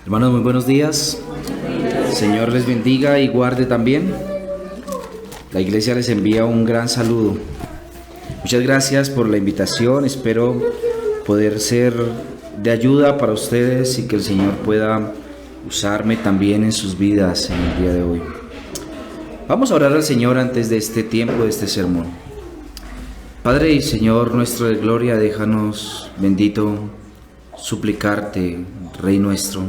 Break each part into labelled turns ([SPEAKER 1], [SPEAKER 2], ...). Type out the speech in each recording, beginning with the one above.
[SPEAKER 1] Hermanos, muy buenos días. Señor les bendiga y guarde también. La iglesia les envía un gran saludo. Muchas gracias por la invitación. Espero poder ser de ayuda para ustedes y que el Señor pueda usarme también en sus vidas en el día de hoy. Vamos a orar al Señor antes de este tiempo, de este sermón. Padre y Señor nuestro de gloria, déjanos, bendito, suplicarte, Rey nuestro,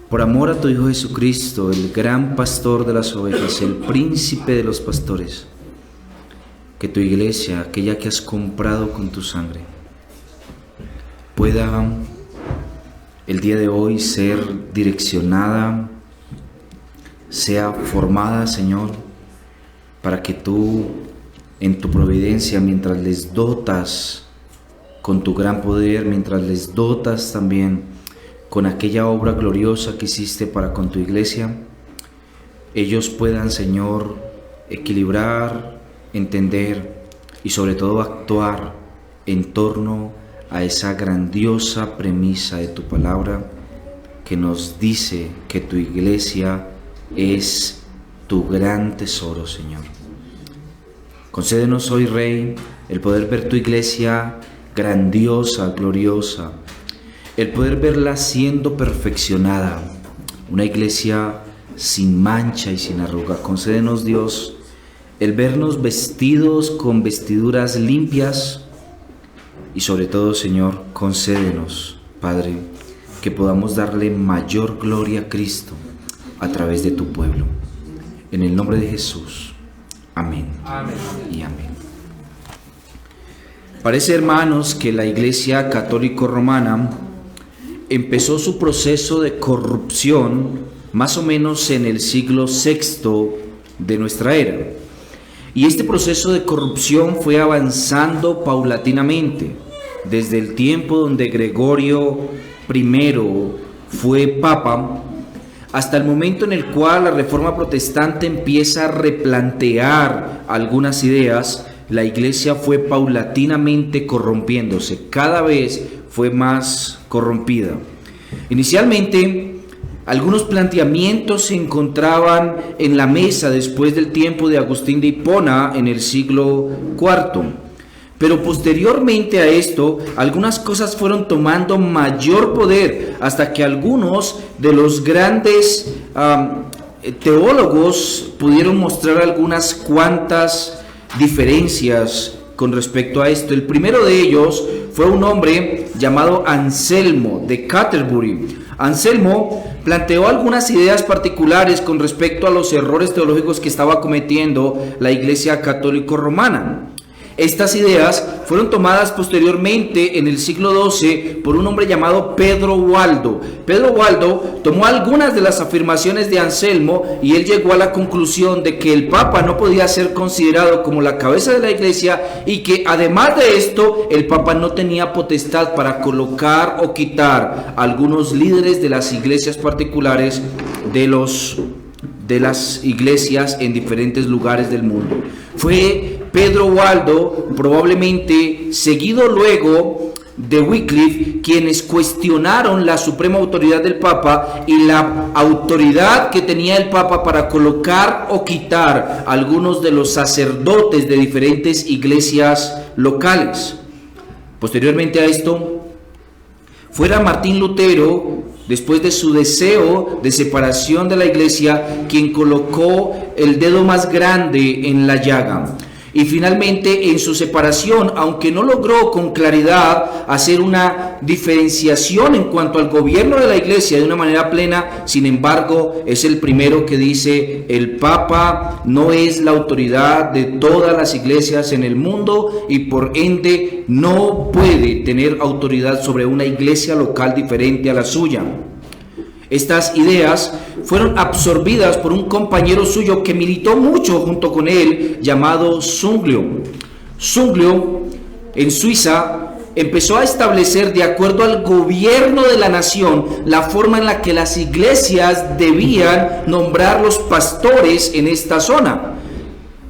[SPEAKER 1] por amor a tu Hijo Jesucristo, el gran pastor de las ovejas, el príncipe de los pastores, que tu iglesia, aquella que has comprado con tu sangre, pueda el día de hoy ser direccionada, sea formada, Señor, para que tú, en tu providencia, mientras les dotas con tu gran poder, mientras les dotas también con aquella obra gloriosa que hiciste para con tu iglesia, ellos puedan, Señor, equilibrar, entender y sobre todo actuar en torno a esa grandiosa premisa de tu palabra que nos dice que tu iglesia es tu gran tesoro, Señor. Concédenos hoy, Rey, el poder ver tu iglesia grandiosa, gloriosa, el poder verla siendo perfeccionada, una iglesia sin mancha y sin arruga. Concédenos, Dios, el vernos vestidos con vestiduras limpias y sobre todo, Señor, concédenos, Padre, que podamos darle mayor gloria a Cristo a través de tu pueblo. En el nombre de Jesús. Amén. Amén. Y amén. Parece, hermanos, que la Iglesia Católico-Romana empezó su proceso de corrupción más o menos en el siglo VI de nuestra era. Y este proceso de corrupción fue avanzando paulatinamente, desde el tiempo donde Gregorio I fue papa, hasta el momento en el cual la Reforma Protestante empieza a replantear algunas ideas. La iglesia fue paulatinamente corrompiéndose, cada vez fue más corrompida. Inicialmente, algunos planteamientos se encontraban en la mesa después del tiempo de Agustín de Hipona en el siglo IV. Pero posteriormente a esto, algunas cosas fueron tomando mayor poder hasta que algunos de los grandes teólogos pudieron mostrar algunas cuantas diferencias con respecto a esto. El primero de ellos fue un hombre llamado Anselmo de Canterbury. Anselmo planteó algunas ideas particulares con respecto a los errores teológicos que estaba cometiendo la Iglesia Católico-Romana. Estas ideas fueron tomadas posteriormente en el siglo XII por un hombre llamado Pedro Waldo. Pedro Waldo tomó algunas de las afirmaciones de Anselmo y él llegó a la conclusión de que el Papa no podía ser considerado como la cabeza de la iglesia y que además de esto el Papa no tenía potestad para colocar o quitar a algunos líderes de las iglesias particulares de las iglesias en diferentes lugares del mundo. Fue Pedro Waldo, probablemente seguido luego de Wycliffe, quienes cuestionaron la suprema autoridad del Papa y la autoridad que tenía el Papa para colocar o quitar a algunos de los sacerdotes de diferentes iglesias locales. Posteriormente a esto, fuera Martín Lutero, después de su deseo de separación de la iglesia, quien colocó el dedo más grande en la llaga. Y finalmente en su separación, aunque no logró con claridad hacer una diferenciación en cuanto al gobierno de la iglesia de una manera plena, sin embargo es el primero que dice: el Papa no es la autoridad de todas las iglesias en el mundo y por ende no puede tener autoridad sobre una iglesia local diferente a la suya. Estas ideas fueron absorbidas por un compañero suyo que militó mucho junto con él, llamado Zwinglio. Zwinglio, en Suiza, empezó a establecer, de acuerdo al gobierno de la nación, la forma en la que las iglesias debían nombrar los pastores en esta zona.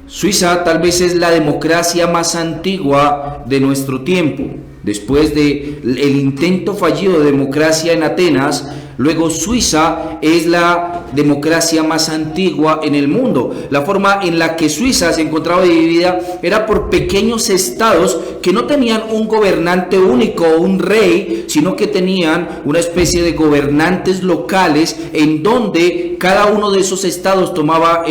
[SPEAKER 1] Suiza tal vez es la democracia más antigua de nuestro tiempo. Después del intento fallido de democracia en Atenas, Luego Suiza es la democracia más antigua en el mundo. La forma en la que Suiza se encontraba dividida era por pequeños estados que no tenían un gobernante único o un rey, sino que tenían una especie de gobernantes locales en donde cada uno de esos estados tomaba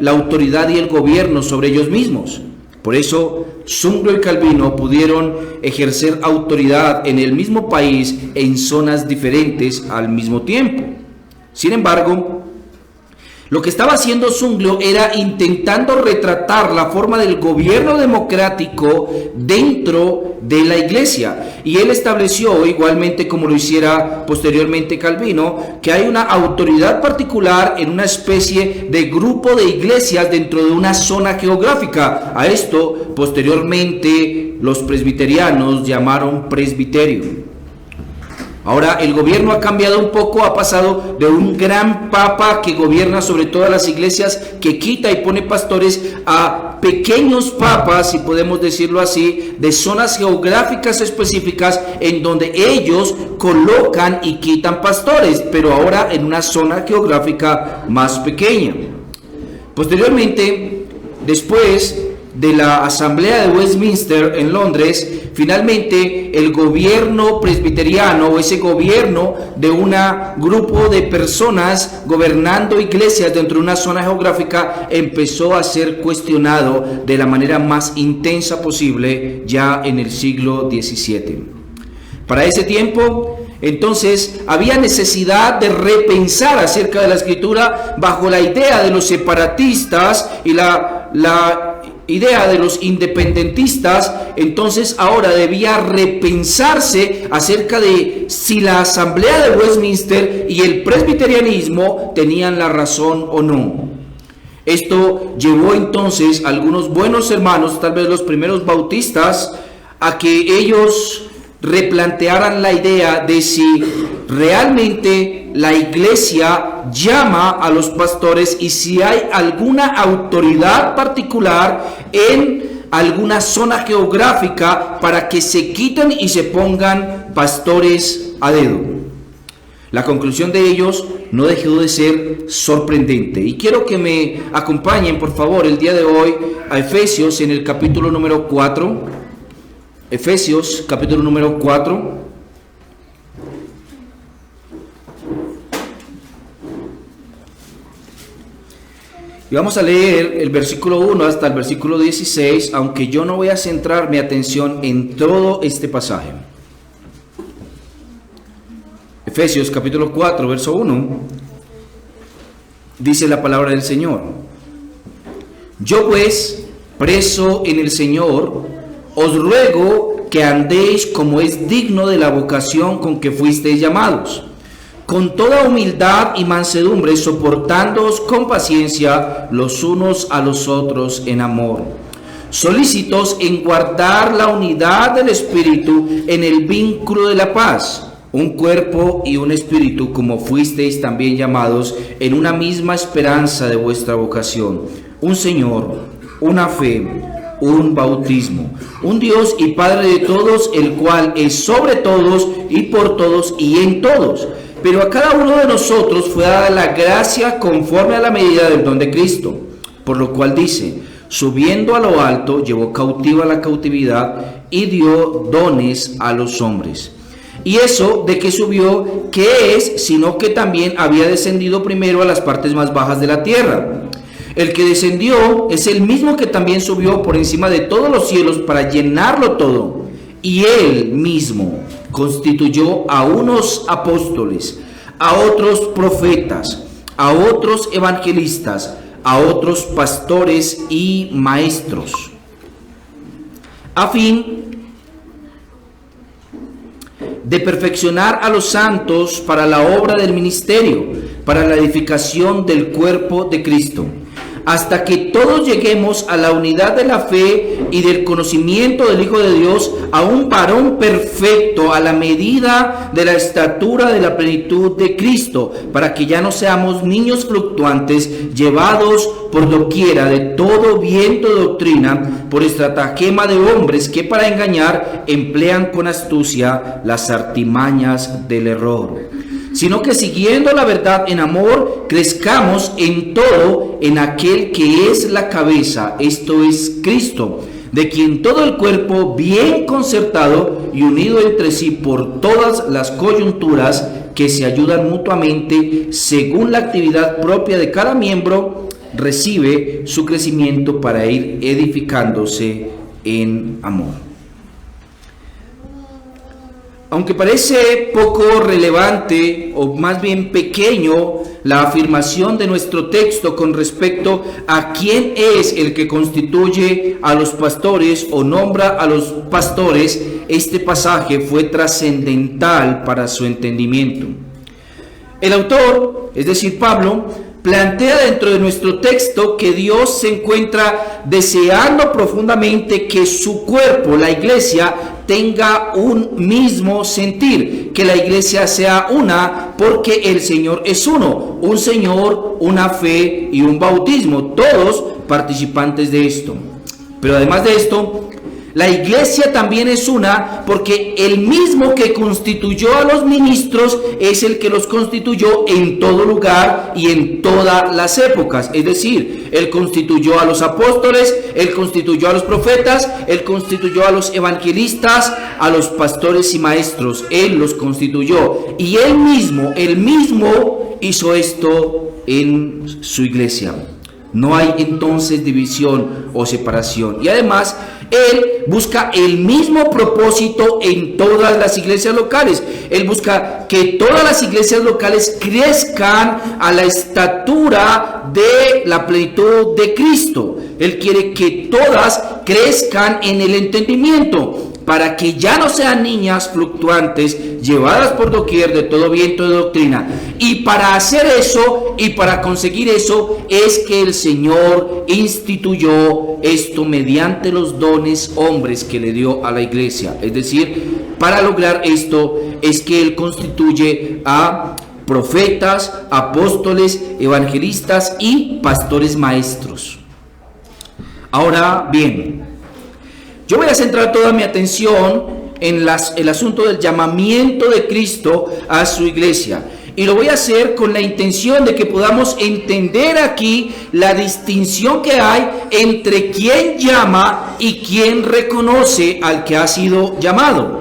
[SPEAKER 1] la autoridad y el gobierno sobre ellos mismos. Por eso Zwinglio y Calvino pudieron ejercer autoridad en el mismo país en zonas diferentes al mismo tiempo. Sin embargo, lo que estaba haciendo Zwinglio era intentando retratar la forma del gobierno democrático dentro de la iglesia. Y él estableció, igualmente como lo hiciera posteriormente Calvino, que hay una autoridad particular en una especie de grupo de iglesias dentro de una zona geográfica. A esto posteriormente los presbiterianos llamaron presbiterio. Ahora el gobierno ha cambiado un poco, ha pasado de un gran papa que gobierna sobre todas las iglesias, que quita y pone pastores, a pequeños papas, si podemos decirlo así, de zonas geográficas específicas en donde ellos colocan y quitan pastores, pero ahora en una zona geográfica más pequeña. Posteriormente, después de la Asamblea de Westminster en Londres, finalmente el gobierno presbiteriano, o ese gobierno de un grupo de personas gobernando iglesias dentro de una zona geográfica, empezó a ser cuestionado de la manera más intensa posible ya en el siglo XVII. Para ese tiempo, entonces, había necesidad de repensar acerca de la Escritura bajo la idea de los separatistas y la idea de los independentistas. Entonces ahora debía repensarse acerca de si la Asamblea de Westminster y el presbiterianismo tenían la razón o no. Esto llevó entonces a algunos buenos hermanos, tal vez los primeros bautistas, a que ellos replantearan la idea de si realmente la iglesia llama a los pastores y si hay alguna autoridad particular en alguna zona geográfica para que se quiten y se pongan pastores a dedo. La conclusión de ellos no dejó de ser sorprendente. Y quiero que me acompañen, por favor, el día de hoy a Efesios en el capítulo número 4. Efesios capítulo número 4. Y vamos a leer el versículo 1 hasta el versículo 16, aunque yo no voy a centrar mi atención en todo este pasaje. Efesios capítulo 4, verso 1, dice la palabra del Señor: Yo pues, preso en el Señor, os ruego que andéis como es digno de la vocación con que fuisteis llamados, con toda humildad y mansedumbre, soportándoos con paciencia los unos a los otros en amor, solícitos en guardar la unidad del Espíritu en el vínculo de la paz, un cuerpo y un espíritu, como fuisteis también llamados en una misma esperanza de vuestra vocación, un Señor, una fe, un bautismo, un Dios y Padre de todos, el cual es sobre todos y por todos y en todos. Pero a cada uno de nosotros fue dada la gracia conforme a la medida del don de Cristo. Por lo cual dice: subiendo a lo alto, llevó cautiva la cautividad y dio dones a los hombres. Y eso de que subió, ¿qué es? Sino que también había descendido primero a las partes más bajas de la tierra. El que descendió es el mismo que también subió por encima de todos los cielos para llenarlo todo. Y él mismo constituyó a unos apóstoles, a otros profetas, a otros evangelistas, a otros pastores y maestros, a fin de perfeccionar a los santos para la obra del ministerio, para la edificación del cuerpo de Cristo, hasta que todos lleguemos a la unidad de la fe y del conocimiento del Hijo de Dios, a un varón perfecto, a la medida de la estatura de la plenitud de Cristo, para que ya no seamos niños fluctuantes, llevados por doquiera de todo viento de doctrina, por estratagema de hombres que para engañar emplean con astucia las artimañas del error, sino que siguiendo la verdad en amor, crezcamos en todo en aquel que es la cabeza, esto es Cristo, de quien todo el cuerpo, bien concertado y unido entre sí por todas las coyunturas que se ayudan mutuamente según la actividad propia de cada miembro, recibe su crecimiento para ir edificándose en amor. Aunque parece poco relevante o más bien pequeño la afirmación de nuestro texto con respecto a quién es el que constituye a los pastores o nombra a los pastores, este pasaje fue trascendental para su entendimiento. El autor, es decir, Pablo, plantea dentro de nuestro texto que Dios se encuentra deseando profundamente que su cuerpo, la iglesia, tenga un mismo sentir, que la iglesia sea una, porque el Señor es uno, un Señor, una fe y un bautismo, todos participantes de esto. Pero además de esto, la iglesia también es una porque el mismo que constituyó a los ministros es el que los constituyó en todo lugar y en todas las épocas. Es decir, Él constituyó a los apóstoles, Él constituyó a los profetas, Él constituyó a los evangelistas, a los pastores y maestros. Él los constituyó y Él mismo hizo esto en su iglesia. No hay entonces división o separación. Y además, Él busca el mismo propósito en todas las iglesias locales. Él busca que todas las iglesias locales crezcan a la estatura de la plenitud de Cristo. Él quiere que todas crezcan en el entendimiento, para que ya no sean niñas fluctuantes, llevadas por doquier de todo viento de doctrina. Y para hacer eso y para conseguir eso es que el Señor instituyó esto mediante los dones hombres que le dio a la iglesia. Es decir, para lograr esto es que Él constituye a profetas, apóstoles, evangelistas y pastores maestros. Ahora bien, yo voy a centrar toda mi atención en el asunto del llamamiento de Cristo a su iglesia. Y lo voy a hacer con la intención de que podamos entender aquí la distinción que hay entre quien llama y quien reconoce al que ha sido llamado.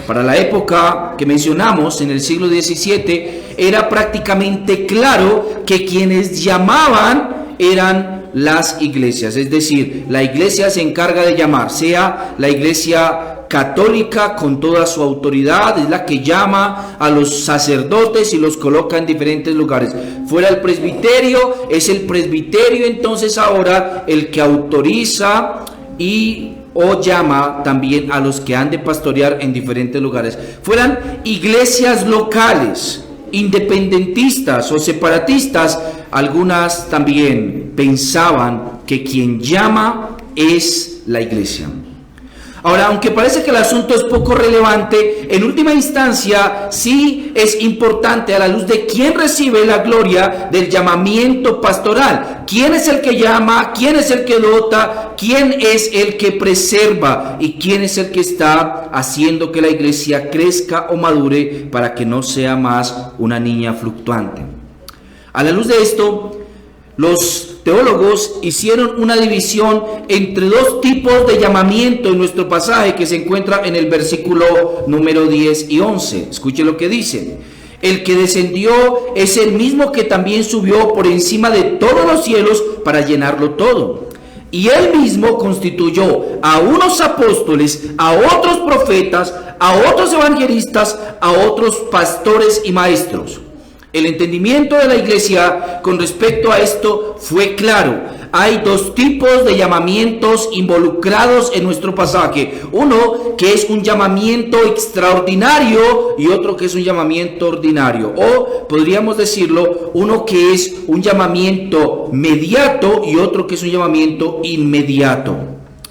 [SPEAKER 1] Para la época que mencionamos, en el siglo XVII, era prácticamente claro que quienes llamaban eran las iglesias, es decir, la iglesia se encarga de llamar, sea la iglesia católica con toda su autoridad, es la que llama a los sacerdotes y los coloca en diferentes lugares. Fuera el presbiterio, es el presbiterio entonces ahora el que autoriza o llama también a los que han de pastorear en diferentes lugares. Fueran iglesias locales, independentistas o separatistas, algunas también pensaban que quien llama es la iglesia. Ahora, aunque parece que el asunto es poco relevante, en última instancia sí es importante a la luz de quién recibe la gloria del llamamiento pastoral. ¿Quién es el que llama? ¿Quién es el que dota? ¿Quién es el que preserva? ¿Y quién es el que está haciendo que la iglesia crezca o madure para que no sea más una niña fluctuante? A la luz de esto, los teólogos hicieron una división entre dos tipos de llamamiento en nuestro pasaje que se encuentra en el versículo número 10 y 11. Escuche lo que dice. El que descendió es el mismo que también subió por encima de todos los cielos para llenarlo todo. Y él mismo constituyó a unos apóstoles, a otros profetas, a otros evangelistas, a otros pastores y maestros. El entendimiento de la iglesia con respecto a esto fue claro. Hay dos tipos de llamamientos involucrados en nuestro pasaje. Uno que es un llamamiento extraordinario y otro que es un llamamiento ordinario. O podríamos decirlo, uno que es un llamamiento mediato y otro que es un llamamiento inmediato.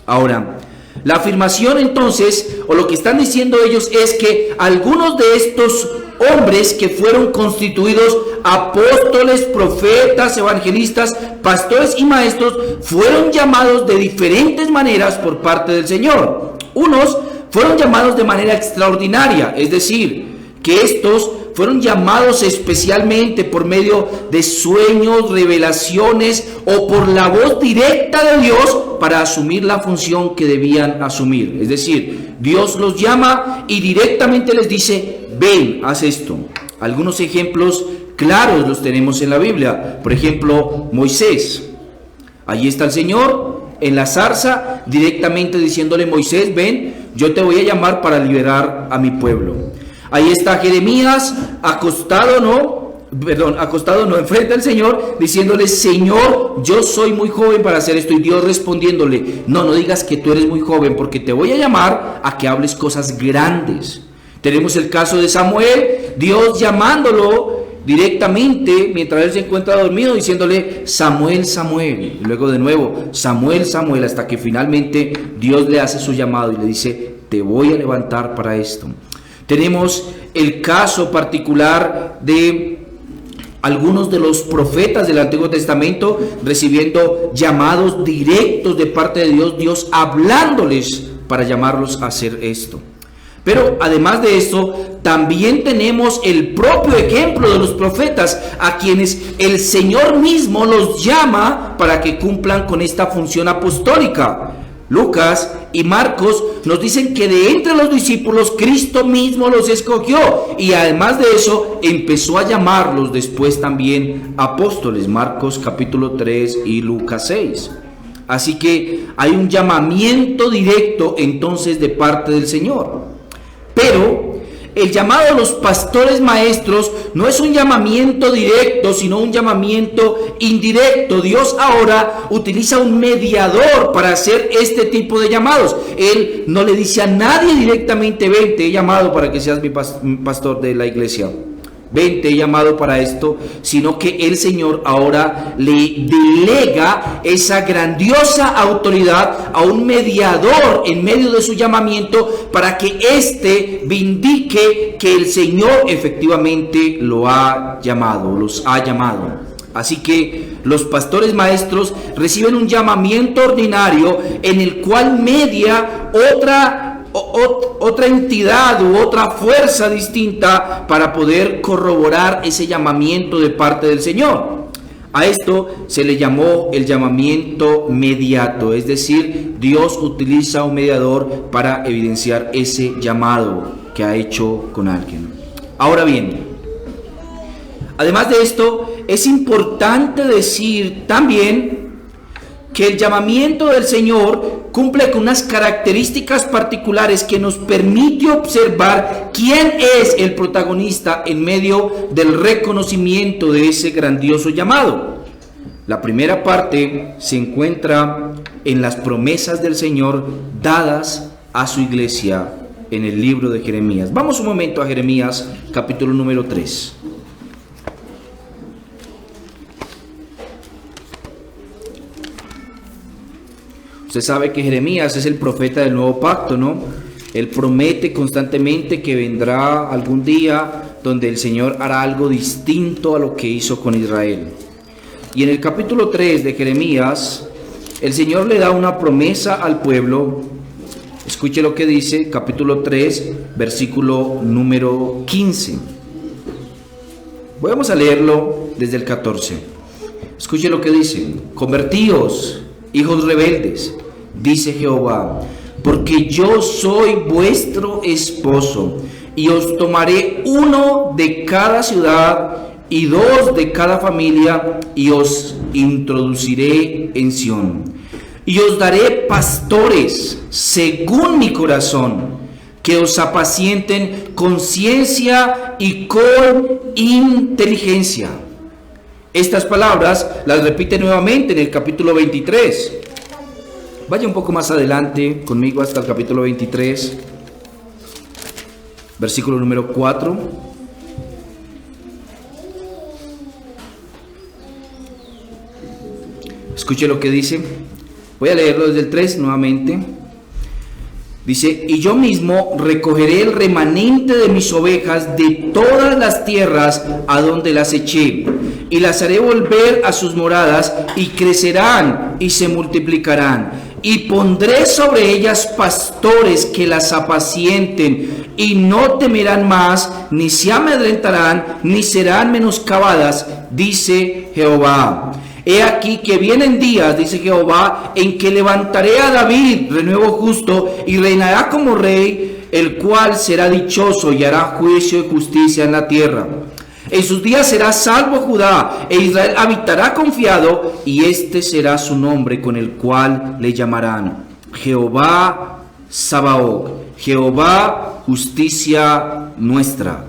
[SPEAKER 1] Ahora, la afirmación entonces, o lo que están diciendo ellos es que algunos de estos hombres que fueron constituidos apóstoles, profetas, evangelistas, pastores y maestros fueron llamados de diferentes maneras por parte del Señor. Unos fueron llamados de manera extraordinaria, es decir, que estos fueron llamados especialmente por medio de sueños, revelaciones o por la voz directa de Dios para asumir la función que debían asumir. Es decir, Dios los llama y directamente les dice: ven, haz esto. Algunos ejemplos claros los tenemos en la Biblia. Por ejemplo, Moisés. Allí está el Señor en la zarza directamente diciéndole: Moisés, ven, yo te voy a llamar para liberar a mi pueblo. Ahí está Jeremías acostado enfrente del Señor, diciéndole: Señor, yo soy muy joven para hacer esto. Y Dios respondiéndole: no digas que tú eres muy joven, porque te voy a llamar a que hables cosas grandes. Tenemos el caso de Samuel, Dios llamándolo directamente mientras él se encuentra dormido, diciéndole: Samuel, Samuel. Y luego de nuevo: Samuel, Samuel, hasta que finalmente Dios le hace su llamado y le dice: te voy a levantar para esto. Tenemos el caso particular de algunos de los profetas del Antiguo Testamento recibiendo llamados directos de parte de Dios, Dios hablándoles para llamarlos a hacer esto. Pero además de esto, también tenemos el propio ejemplo de los profetas, a quienes el Señor mismo los llama para que cumplan con esta función apostólica. Lucas y Marcos nos dicen que de entre los discípulos Cristo mismo los escogió, y además de eso empezó a llamarlos después también apóstoles. Marcos capítulo 3 y Lucas 6. Así que hay un llamamiento directo entonces de parte del Señor. Pero el llamado de los pastores maestros no es un llamamiento directo, sino un llamamiento indirecto. Dios ahora utiliza un mediador para hacer este tipo de llamados. Él no le dice a nadie directamente: ven, te he llamado para que seas mi pastor de la iglesia. Ven, te he llamado para esto, sino que el Señor ahora le delega esa grandiosa autoridad a un mediador en medio de su llamamiento, para que éste vindique que el Señor efectivamente lo ha llamado, los ha llamado. Así que los pastores maestros reciben un llamamiento ordinario en el cual media otra entidad u otra fuerza distinta para poder corroborar ese llamamiento de parte del Señor. A esto se le llamó el llamamiento mediato, es decir, Dios utiliza un mediador para evidenciar ese llamado que ha hecho con alguien. Ahora bien, además de esto, es importante decir también que el llamamiento del Señor cumple con unas características particulares que nos permite observar quién es el protagonista en medio del reconocimiento de ese grandioso llamado. La primera parte se encuentra en las promesas del Señor dadas a su iglesia en el libro de Jeremías. Vamos un momento a Jeremías capítulo número 3. Usted sabe que Jeremías es el profeta del nuevo pacto, ¿no? Él promete constantemente que vendrá algún día donde el Señor hará algo distinto a lo que hizo con Israel. Y en el capítulo 3 de Jeremías, el Señor le da una promesa al pueblo. Escuche lo que dice, capítulo 3, versículo número 15. Vamos a leerlo desde el 14. Escuche lo que dice: convertíos, hijos rebeldes, dice Jehová, porque yo soy vuestro esposo, y os tomaré uno de cada ciudad y dos de cada familia, y os introduciré en Sión, y os daré pastores según mi corazón, que os apacienten con ciencia y con inteligencia. Estas palabras las repite nuevamente en el capítulo 23. Vaya un poco más adelante conmigo hasta el capítulo 23, versículo número 4. Escuche lo que dice. Voy a leerlo desde el 3 nuevamente. Dice: y yo mismo recogeré el remanente de mis ovejas de todas las tierras a donde las eché, y las haré volver a sus moradas, y crecerán y se multiplicarán, y pondré sobre ellas pastores que las apacienten, y no temerán más, ni se amedrentarán, ni serán menoscabadas, dice Jehová. He aquí que vienen días, dice Jehová, en que levantaré a David, renuevo justo, y reinará como rey, el cual será dichoso y hará juicio y justicia en la tierra. En sus días será salvo Judá, e Israel habitará confiado, y este será su nombre con el cual le llamarán Jehová Sabaoth, Jehová justicia nuestra.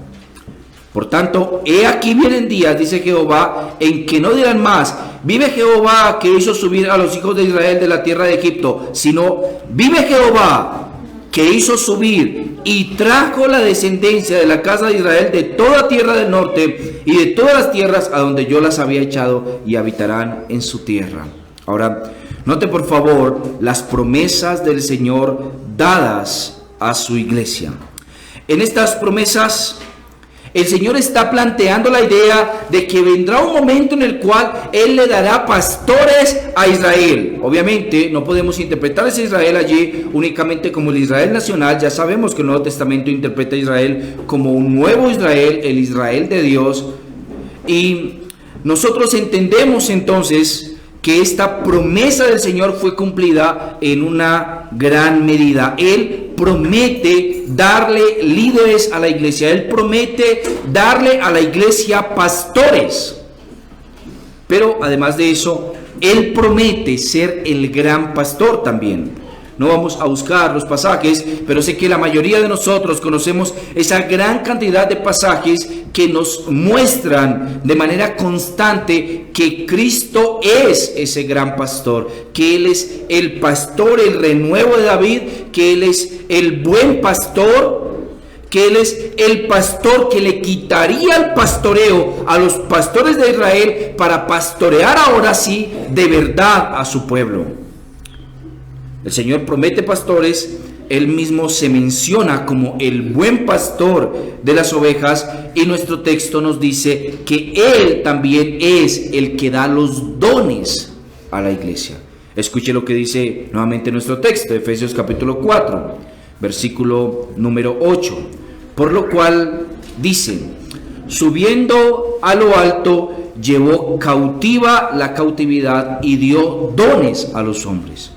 [SPEAKER 1] Por tanto, he aquí vienen días, dice Jehová, en que no dirán más, vive Jehová que hizo subir a los hijos de Israel de la tierra de Egipto, sino, vive Jehová que hizo subir y trajo la descendencia de la casa de Israel de toda tierra del norte y de todas las tierras a donde yo las había echado, y habitarán en su tierra. Ahora, note por favor las promesas del Señor dadas a su iglesia. En estas promesas, el Señor está planteando la idea de que vendrá un momento en el cual Él le dará pastores a Israel. Obviamente no podemos interpretar ese Israel allí únicamente como el Israel nacional. Ya sabemos que el Nuevo Testamento interpreta a Israel como un nuevo Israel, el Israel de Dios. Y nosotros entendemos entonces que esta promesa del Señor fue cumplida en una gran medida. Él promete darle líderes a la iglesia. Él promete darle a la iglesia pastores. Pero además de eso, Él promete ser el gran pastor también. No vamos a buscar los pasajes, pero sé que la mayoría de nosotros conocemos esa gran cantidad de pasajes que nos muestran de manera constante que Cristo es ese gran pastor, que Él es el pastor, el renuevo de David, que Él es el buen pastor, que Él es el pastor que le quitaría el pastoreo a los pastores de Israel para pastorear ahora sí de verdad a su pueblo. El Señor promete pastores, Él mismo se menciona como el buen pastor de las ovejas, y nuestro texto nos dice que Él también es el que da los dones a la iglesia. Escuche lo que dice nuevamente nuestro texto, Efesios capítulo 4, versículo número 8. Por lo cual dice, subiendo a lo alto, llevó cautiva la cautividad y dio dones a los hombres.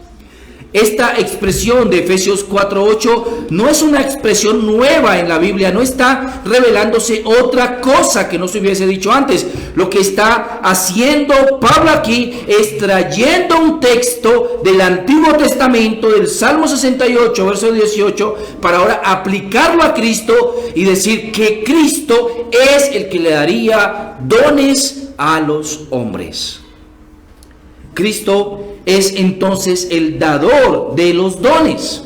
[SPEAKER 1] Esta expresión de Efesios 4:8 no es una expresión nueva en la Biblia, no está revelándose otra cosa que no se hubiese dicho antes. Lo que está haciendo Pablo aquí es trayendo un texto del Antiguo Testamento, del Salmo 68, verso 18, para ahora aplicarlo a Cristo y decir que Cristo es el que le daría dones a los hombres. Cristo es entonces el dador de los dones.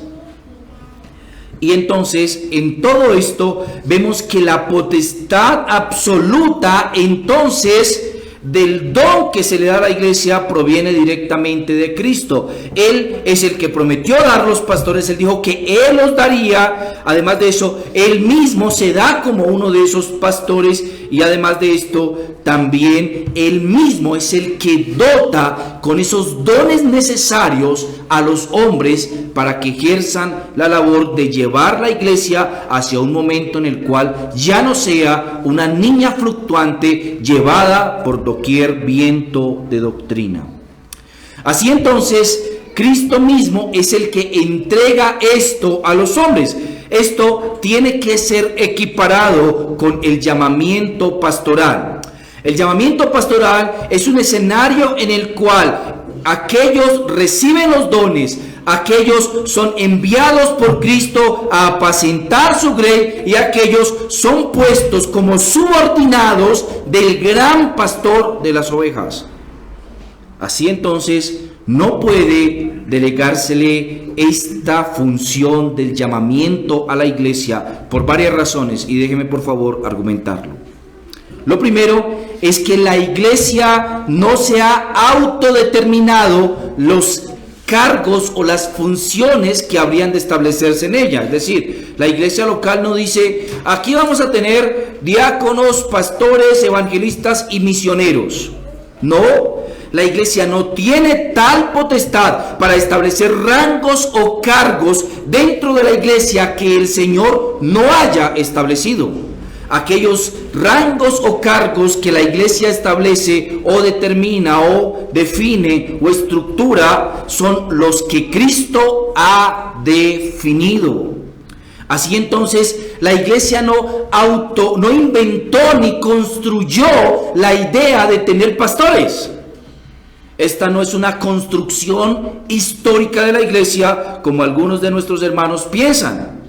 [SPEAKER 1] Y entonces en todo esto vemos que la potestad absoluta entonces del don que se le da a la iglesia proviene directamente de Cristo. Él es el que prometió dar los pastores, Él dijo que Él los daría. Además de eso, Él mismo se da como uno de esos pastores, y además de esto, también Él mismo es el que dota con esos dones necesarios a los hombres para que ejerzan la labor de llevar la iglesia hacia un momento en el cual ya no sea una niña fluctuante llevada por doquier viento de doctrina. Así entonces, Cristo mismo es el que entrega esto a los hombres. Esto tiene que ser equiparado con el llamamiento pastoral. El llamamiento pastoral es un escenario en el cual aquellos reciben los dones, aquellos son enviados por Cristo a apacentar su grey, y aquellos son puestos como subordinados del gran pastor de las ovejas. Así entonces, no puede delegársele esta función del llamamiento a la iglesia por varias razones, y déjeme por favor argumentarlo. Lo primero es que la iglesia no se ha autodeterminado los cargos o las funciones que habrían de establecerse en ella. Es decir, la iglesia local no dice, aquí vamos a tener diáconos, pastores, evangelistas y misioneros. No, La iglesia no tiene tal potestad para establecer rangos o cargos dentro de la iglesia que el Señor no haya establecido. Aquellos rangos o cargos que la iglesia establece o determina o define o estructura son los que Cristo ha definido. Así entonces, la iglesia no inventó ni construyó la idea de tener pastores. Esta no es una construcción histórica de la iglesia como algunos de nuestros hermanos piensan.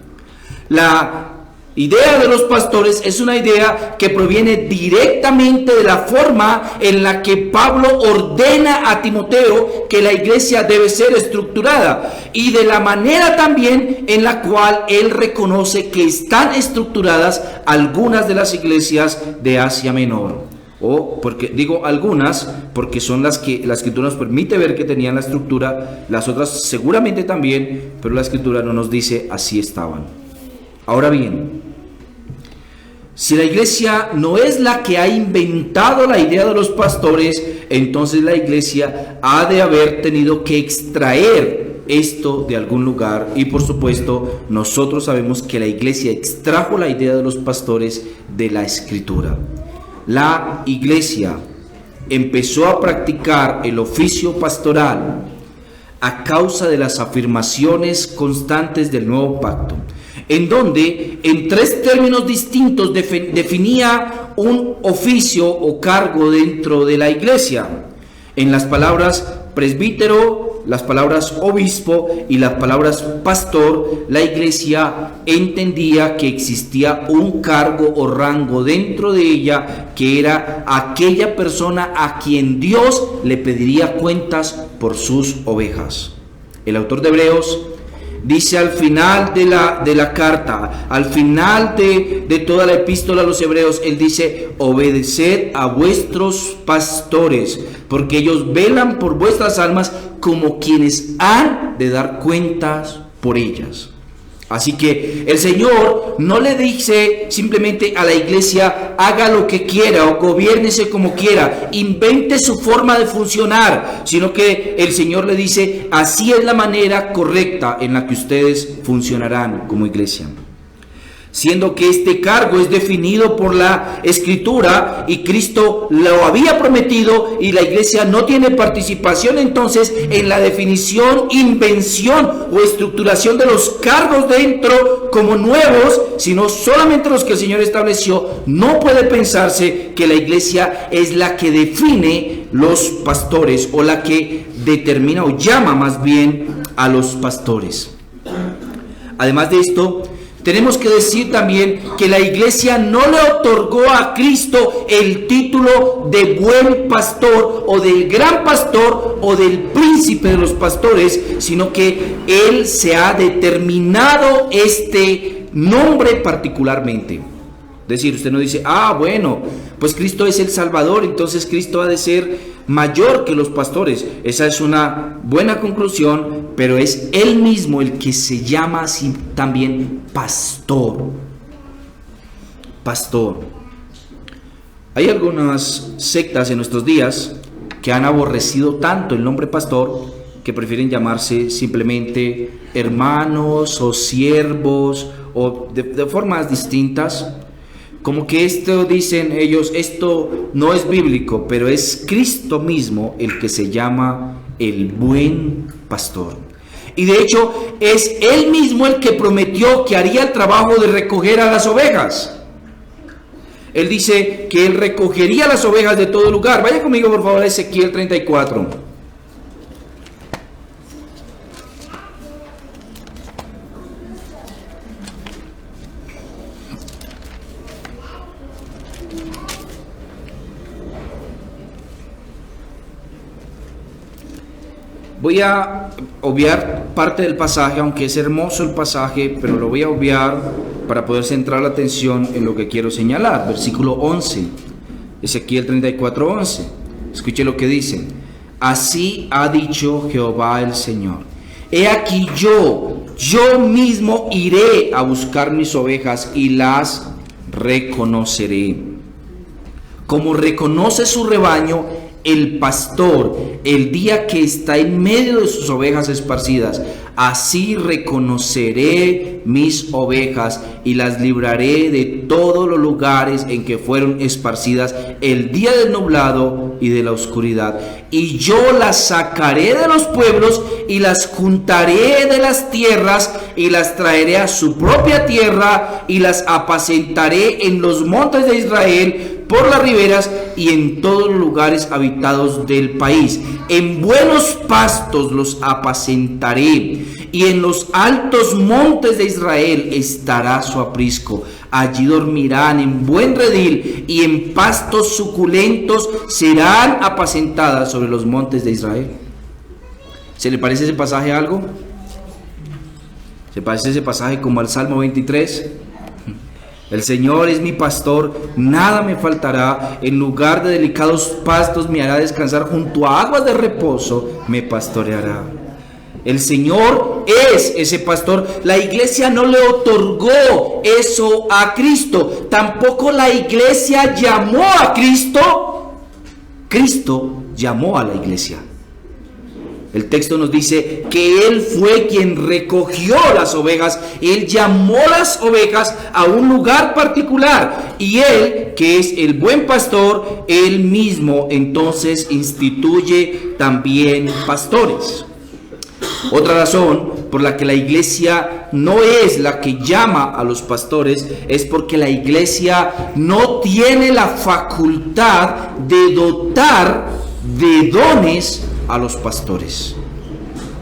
[SPEAKER 1] La idea de los pastores es una idea que proviene directamente de la forma en la que Pablo ordena a Timoteo que la iglesia debe ser estructurada y de la manera también en la cual él reconoce que están estructuradas algunas de las iglesias de Asia Menor. O porque digo algunas porque son las que la escritura nos permite ver que tenían la estructura, las otras seguramente también, pero la escritura no nos dice así estaban. Ahora bien, si la iglesia no es la que ha inventado la idea de los pastores, entonces la iglesia ha de haber tenido que extraer esto de algún lugar. Y por supuesto, nosotros sabemos que la iglesia extrajo la idea de los pastores de la escritura. La iglesia empezó a practicar el oficio pastoral a causa de las afirmaciones constantes del nuevo pacto, en donde en tres términos distintos definía un oficio o cargo dentro de la iglesia. En las palabras presbítero, las palabras obispo y las palabras pastor, la iglesia entendía que existía un cargo o rango dentro de ella, que era aquella persona a quien Dios le pediría cuentas por sus ovejas. El autor de Hebreos dice al final de la carta, al final de toda la epístola a los hebreos, él dice: obedeced a vuestros pastores, porque ellos velan por vuestras almas como quienes han de dar cuentas por ellas. Así que el Señor no le dice simplemente a la iglesia: haga lo que quiera o gobiérnese como quiera, invente su forma de funcionar, sino que el Señor le dice: así es la manera correcta en la que ustedes funcionarán como iglesia. Siendo que este cargo es definido por la Escritura y Cristo lo había prometido, y la iglesia no tiene participación entonces en la definición, invención o estructuración de los cargos dentro como nuevos, sino solamente los que el Señor estableció, no puede pensarse que la iglesia es la que define los pastores o la que determina o llama más bien a los pastores. Además de esto, tenemos que decir también que la iglesia no le otorgó a Cristo el título de buen pastor o del gran pastor o del príncipe de los pastores, sino que Él se ha determinado este nombre particularmente. Es decir, usted no dice: bueno, pues Cristo es el Salvador, entonces Cristo ha de ser mayor que los pastores. Esa es una buena conclusión, pero es Él mismo el que se llama así también pastor. Pastor. Hay algunas sectas en nuestros días que han aborrecido tanto el nombre pastor que prefieren llamarse simplemente hermanos o siervos o de formas distintas. Como que esto, dicen ellos, esto no es bíblico, pero es Cristo mismo el que se llama el buen pastor. Y de hecho es Él mismo el que prometió que haría el trabajo de recoger a las ovejas. Él dice que Él recogería las ovejas de todo lugar. Vaya conmigo por favor a Ezequiel 34. Voy a obviar parte del pasaje, aunque es hermoso el pasaje, pero lo voy a obviar para poder centrar la atención en lo que quiero señalar. Versículo 11, Ezequiel 34:11. Escuche lo que dice: así ha dicho Jehová el Señor, he aquí yo mismo iré a buscar mis ovejas y las reconoceré. Como reconoce su rebaño, el pastor el día que está en medio de sus ovejas esparcidas, así reconoceré mis ovejas y las libraré de todos los lugares en que fueron esparcidas el día del nublado y de la oscuridad. Y yo las sacaré de los pueblos y las juntaré de las tierras y las traeré a su propia tierra y las apacentaré en los montes de Israel, por las riberas y en todos los lugares habitados del país. En buenos pastos los apacentaré, y en los altos montes de Israel estará su aprisco. Allí dormirán en buen redil, y en pastos suculentos serán apacentadas sobre los montes de Israel. ¿Se le parece ese pasaje a algo? ¿Se parece ese pasaje como al Salmo 23? El Señor es mi pastor, nada me faltará. En lugar de delicados pastos me hará descansar, junto a aguas de reposo me pastoreará. El Señor es ese pastor. La iglesia no le otorgó eso a Cristo. Tampoco la iglesia llamó a Cristo. Cristo llamó a la iglesia. El texto nos dice que Él fue quien recogió las ovejas. Él llamó las ovejas a un lugar particular. Y Él, que es el buen pastor, Él mismo entonces instituye también pastores. Otra razón por la que la iglesia no es la que llama a los pastores es porque la iglesia no tiene la facultad de dotar de dones a los pastores.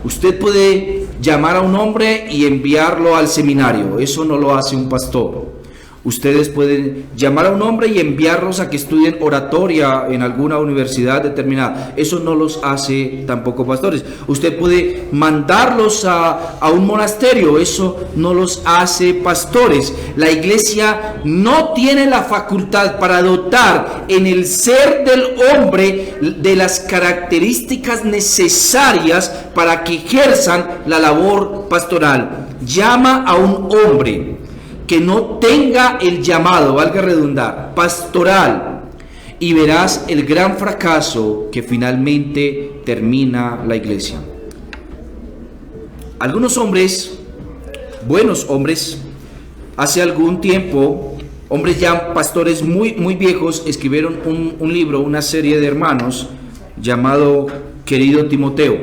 [SPEAKER 1] Usted puede llamar a un hombre y enviarlo al seminario, eso no lo hace un pastor. Ustedes pueden llamar a un hombre y enviarlos a que estudien oratoria en alguna universidad determinada, eso no los hace tampoco pastores. Usted puede mandarlos a un monasterio, eso no los hace pastores. La iglesia no tiene la facultad para dotar en el ser del hombre de las características necesarias para que ejerzan la labor pastoral. Llama a un hombre que no tenga el llamado, valga redundar, pastoral, y verás el gran fracaso que finalmente termina la iglesia. Algunos hombres, buenos hombres, hace algún tiempo, hombres ya pastores muy viejos, escribieron un libro, una serie de hermanos, llamado Querido Timoteo.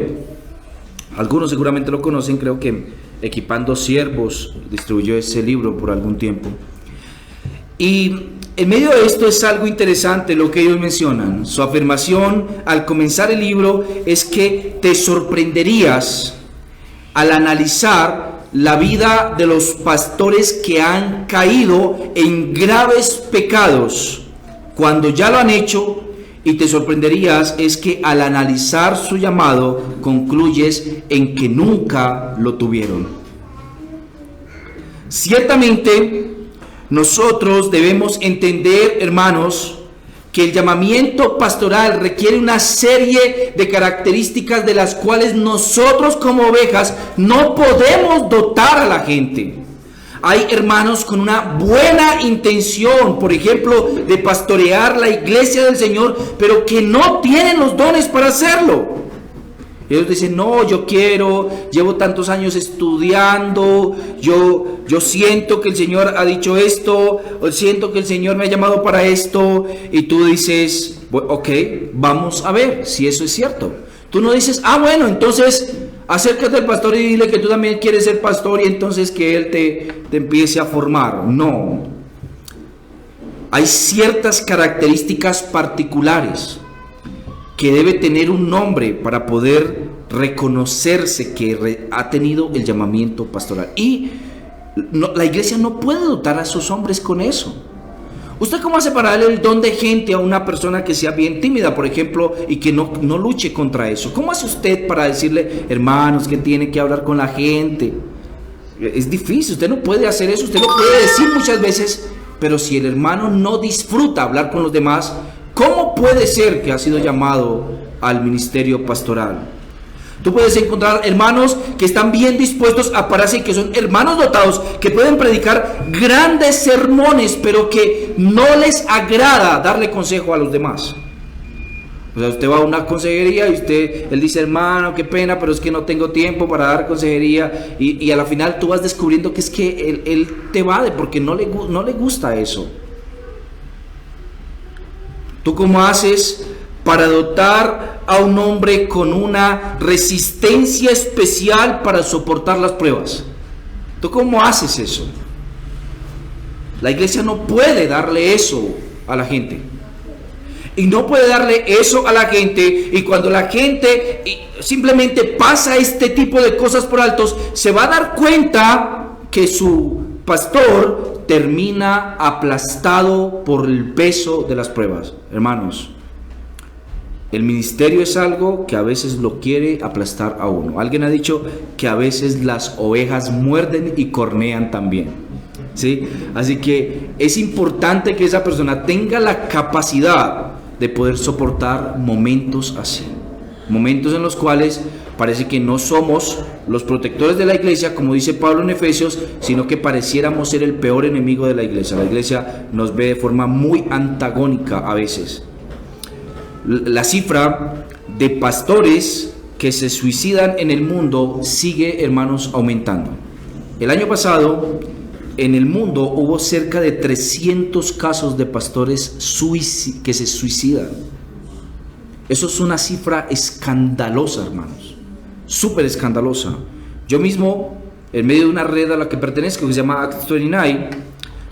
[SPEAKER 1] Algunos seguramente lo conocen, creo que Equipando Siervos distribuyó ese libro por algún tiempo. Y en medio de esto es algo interesante lo que ellos mencionan. Su afirmación al comenzar el libro es que te sorprenderías al analizar la vida de los pastores que han caído en graves pecados cuando ya lo han hecho. Y te sorprenderías es que al analizar su llamado concluyes en que nunca lo tuvieron. Ciertamente nosotros debemos entender, hermanos, que el llamamiento pastoral requiere una serie de características de las cuales nosotros como ovejas no podemos dotar a la gente. Hay hermanos con una buena intención, por ejemplo, de pastorear la iglesia del Señor, pero que no tienen los dones para hacerlo. Ellos dicen, no, yo quiero, llevo tantos años estudiando, yo siento que el Señor ha dicho esto, o siento que el Señor me ha llamado para esto, y tú dices, ok, vamos a ver si eso es cierto. Tú no dices, bueno, entonces acércate al pastor y dile que tú también quieres ser pastor y entonces que él te empiece a formar. No. Hay ciertas características particulares que debe tener un hombre para poder reconocerse que ha tenido el llamamiento pastoral. Y la iglesia no puede dotar a esos hombres con eso. ¿Usted cómo hace para darle el don de gente a una persona que sea bien tímida, por ejemplo, y que no luche contra eso? ¿Cómo hace usted para decirle, hermanos, que tiene que hablar con la gente? Es difícil, usted no puede hacer eso, usted lo puede decir muchas veces, pero si el hermano no disfruta hablar con los demás, ¿cómo puede ser que ha sido llamado al ministerio pastoral? Tú puedes encontrar hermanos que están bien dispuestos a pararse y que son hermanos dotados, que pueden predicar grandes sermones, pero que no les agrada darle consejo a los demás. O sea, usted va a una consejería y él dice, hermano, qué pena, pero es que no tengo tiempo para dar consejería. Y a la final tú vas descubriendo que es que él te evade porque no le gusta eso. ¿Tú cómo haces para dotar a un hombre con una resistencia especial para soportar las pruebas? ¿Tú cómo haces eso? La iglesia no puede darle eso a la gente. Y no puede darle eso a la gente, y cuando la gente simplemente pasa este tipo de cosas por altos, se va a dar cuenta que su pastor termina aplastado por el peso de las pruebas. Hermanos, el ministerio es algo que a veces lo quiere aplastar a uno. Alguien ha dicho que a veces las ovejas muerden y cornean también, ¿sí? Así que es importante que esa persona tenga la capacidad de poder soportar momentos así, momentos en los cuales parece que no somos los protectores de la iglesia, como dice Pablo en Efesios, sino que pareciéramos ser el peor enemigo de la iglesia. La iglesia nos ve de forma muy antagónica a veces. La cifra de pastores que se suicidan en el mundo sigue, hermanos, aumentando. El año pasado en el mundo hubo cerca de 300 casos de pastores que se suicidan. Eso es una cifra escandalosa, hermanos, súper escandalosa. Yo mismo, en medio de una red a la que pertenezco, que se llama Acts 29,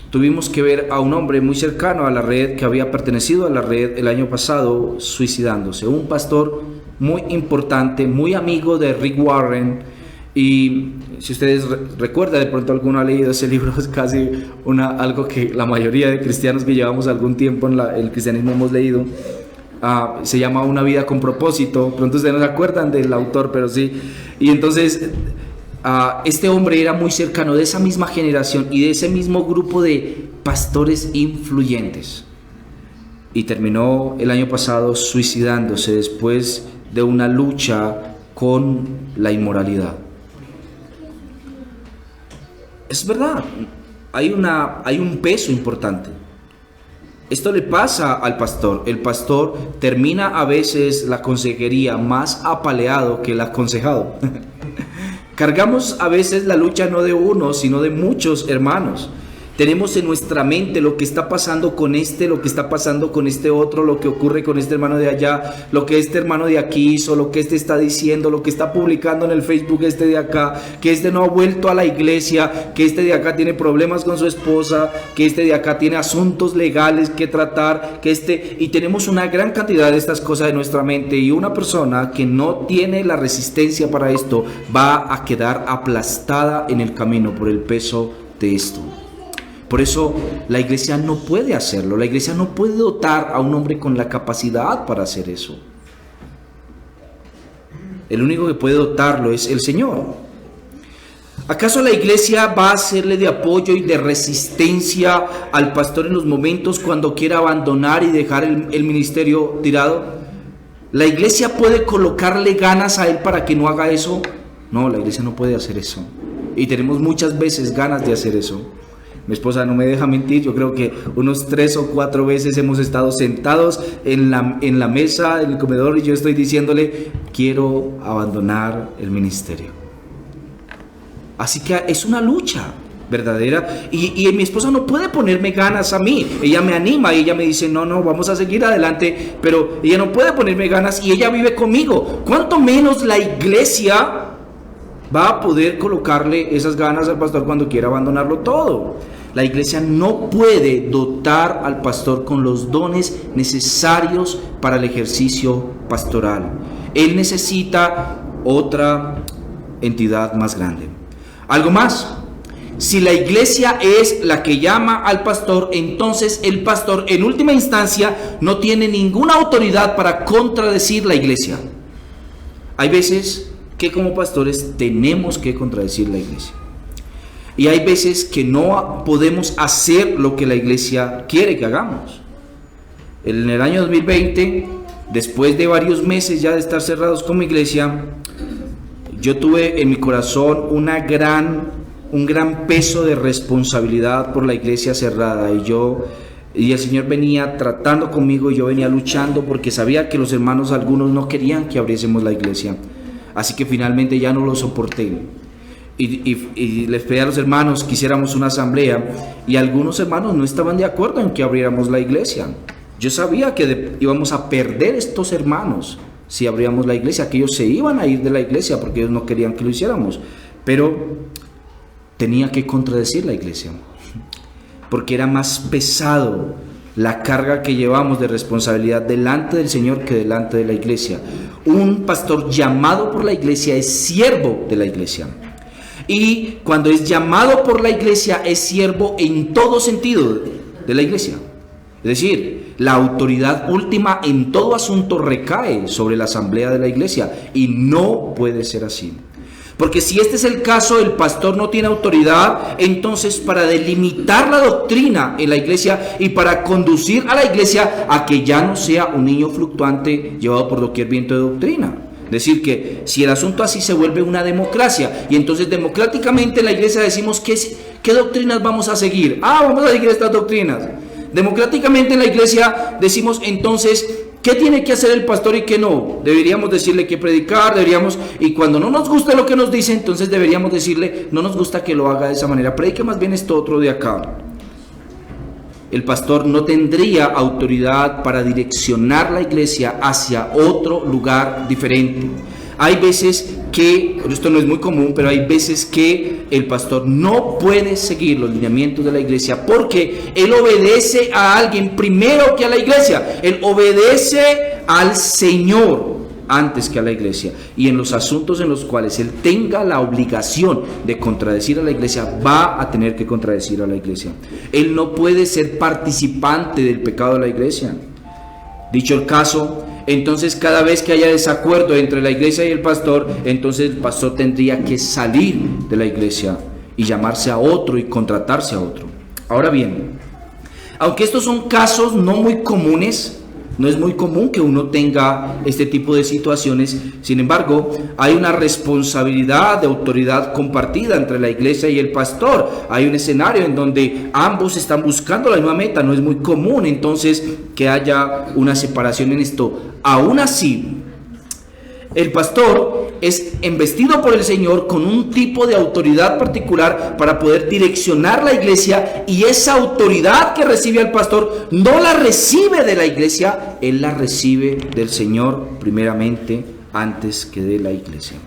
[SPEAKER 1] tuvimos que ver a un hombre muy cercano a la red, que había pertenecido a la red el año pasado, suicidándose. Un pastor muy importante, muy amigo de Rick Warren. Y si ustedes recuerdan, de pronto alguno ha leído ese libro, es casi algo que la mayoría de cristianos que llevamos algún tiempo en el cristianismo hemos leído. Se llama Una vida con propósito. Pronto ustedes no se acuerdan del autor, pero sí. Y entonces este hombre era muy cercano de esa misma generación y de ese mismo grupo de pastores influyentes. Y terminó el año pasado suicidándose después de una lucha con la inmoralidad. Es verdad, hay un peso importante. Esto le pasa al pastor. El pastor termina a veces la consejería más apaleado que el aconsejado. Cargamos a veces la lucha no de uno, sino de muchos hermanos. Tenemos en nuestra mente lo que está pasando con lo que está pasando con este otro, lo que ocurre con este hermano de allá, lo que este hermano de aquí hizo, lo que este está diciendo, lo que está publicando en el Facebook este de acá, que este no ha vuelto a la iglesia, que este de acá tiene problemas con su esposa, que este de acá tiene asuntos legales que tratar, y tenemos una gran cantidad de estas cosas en nuestra mente, y una persona que no tiene la resistencia para esto va a quedar aplastada en el camino por el peso de esto. Por eso la iglesia no puede hacerlo. La iglesia no puede dotar a un hombre con la capacidad para hacer eso. El único que puede dotarlo es el Señor. ¿Acaso la iglesia va a serle de apoyo y de resistencia al pastor en los momentos cuando quiera abandonar y dejar el ministerio tirado? ¿La iglesia puede colocarle ganas a él para que no haga eso? No, la iglesia no puede hacer eso. Y tenemos muchas veces ganas de hacer eso. Mi esposa no me deja mentir, yo creo que unos 3 o 4 veces hemos estado sentados en la mesa, en el comedor, y yo estoy diciéndole, quiero abandonar el ministerio. Así que es una lucha verdadera, y mi esposa no puede ponerme ganas a mí. Ella me anima y ella me dice, no, vamos a seguir adelante, pero ella no puede ponerme ganas y ella vive conmigo. ¿Cuánto menos la iglesia va a poder colocarle esas ganas al pastor cuando quiera abandonarlo todo? La iglesia no puede dotar al pastor con los dones necesarios para el ejercicio pastoral. Él necesita otra entidad más grande. Algo más, si la iglesia es la que llama al pastor, entonces el pastor en última instancia no tiene ninguna autoridad para contradecir la iglesia. Hay veces que como pastores tenemos que contradecir la iglesia. Y hay veces que no podemos hacer lo que la iglesia quiere que hagamos. En el año 2020, después de varios meses ya de estar cerrados como iglesia, yo tuve en mi corazón un gran peso de responsabilidad por la iglesia cerrada. Y yo Y el Señor venía tratando conmigo y yo venía luchando porque sabía que los hermanos, algunos no querían que abriésemos la iglesia. Así que finalmente ya no lo soporté. Y les pedí a los hermanos que hiciéramos una asamblea y algunos hermanos no estaban de acuerdo en que abriéramos la iglesia. Yo sabía que íbamos a perder estos hermanos si abríamos la iglesia, que ellos se iban a ir de la iglesia porque ellos no querían que lo hiciéramos. Pero tenía que contradecir la iglesia, porque era más pesado la carga que llevamos de responsabilidad delante del Señor que delante de la iglesia. Un pastor llamado por la iglesia es siervo de la iglesia. Y cuando es llamado por la iglesia es siervo en todo sentido de la iglesia. Es decir, la autoridad última en todo asunto recae sobre la asamblea de la iglesia y no puede ser así. Porque si este es el caso, el pastor no tiene autoridad, entonces para delimitar la doctrina en la iglesia y para conducir a la iglesia a que ya no sea un niño fluctuante llevado por doquier viento de doctrina. Es decir, que si el asunto así se vuelve una democracia y entonces democráticamente en la iglesia decimos ¿qué doctrinas vamos a seguir? Vamos a seguir estas doctrinas. Democráticamente en la iglesia decimos entonces ¿qué tiene que hacer el pastor y qué no? Deberíamos decirle que predicar, y cuando no nos gusta lo que nos dice, entonces deberíamos decirle, no nos gusta que lo haga de esa manera, predique más bien esto otro de acá. El pastor no tendría autoridad para direccionar la iglesia hacia otro lugar diferente. Hay veces que, esto no es muy común, pero hay veces que el pastor no puede seguir los lineamientos de la iglesia porque él obedece a alguien primero que a la iglesia. Él obedece al Señor antes que a la iglesia. Y en los asuntos en los cuales él tenga la obligación de contradecir a la iglesia, va a tener que contradecir a la iglesia. Él no puede ser participante del pecado de la iglesia. Dicho el caso, entonces cada vez que haya desacuerdo entre la iglesia y el pastor, entonces el pastor tendría que salir de la iglesia y llamarse a otro y contratarse a otro. Ahora bien, aunque estos son casos no muy comunes, no es muy común que uno tenga este tipo de situaciones, sin embargo, hay una responsabilidad de autoridad compartida entre la iglesia y el pastor. Hay un escenario en donde ambos están buscando la misma meta, no es muy común entonces que haya una separación en esto. Aún así, el pastor es embestido por el Señor con un tipo de autoridad particular para poder direccionar la iglesia, y esa autoridad que recibe al pastor no la recibe de la iglesia, él la recibe del Señor primeramente antes que de la iglesia.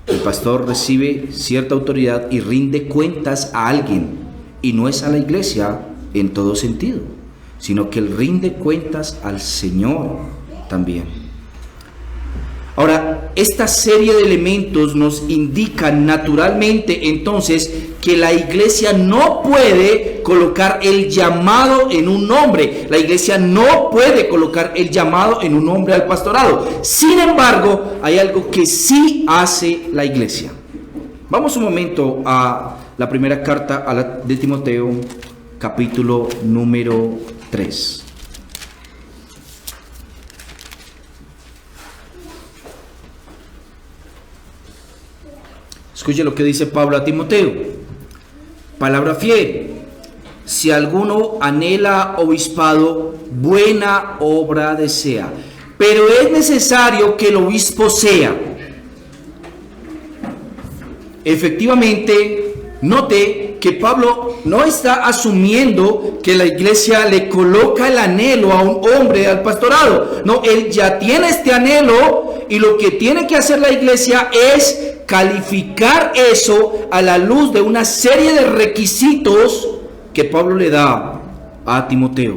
[SPEAKER 1] El pastor recibe cierta autoridad y rinde cuentas a alguien, y no es a la iglesia en todo sentido, sino que él rinde cuentas al Señor también. Ahora, esta serie de elementos nos indican naturalmente entonces que la iglesia no puede colocar el llamado en un hombre. La iglesia no puede colocar el llamado en un hombre al pastorado. Sin embargo, hay algo que sí hace la iglesia. Vamos un momento a la primera carta de Timoteo, capítulo número 3. Escuche lo que dice Pablo a Timoteo. Palabra fiel. Si alguno anhela obispado, buena obra desea. Pero es necesario que el obispo sea. Efectivamente, note que Pablo no está asumiendo que la iglesia le coloca el anhelo a un hombre al pastorado. No, él ya tiene este anhelo y lo que tiene que hacer la iglesia es calificar eso a la luz de una serie de requisitos que Pablo le da a Timoteo.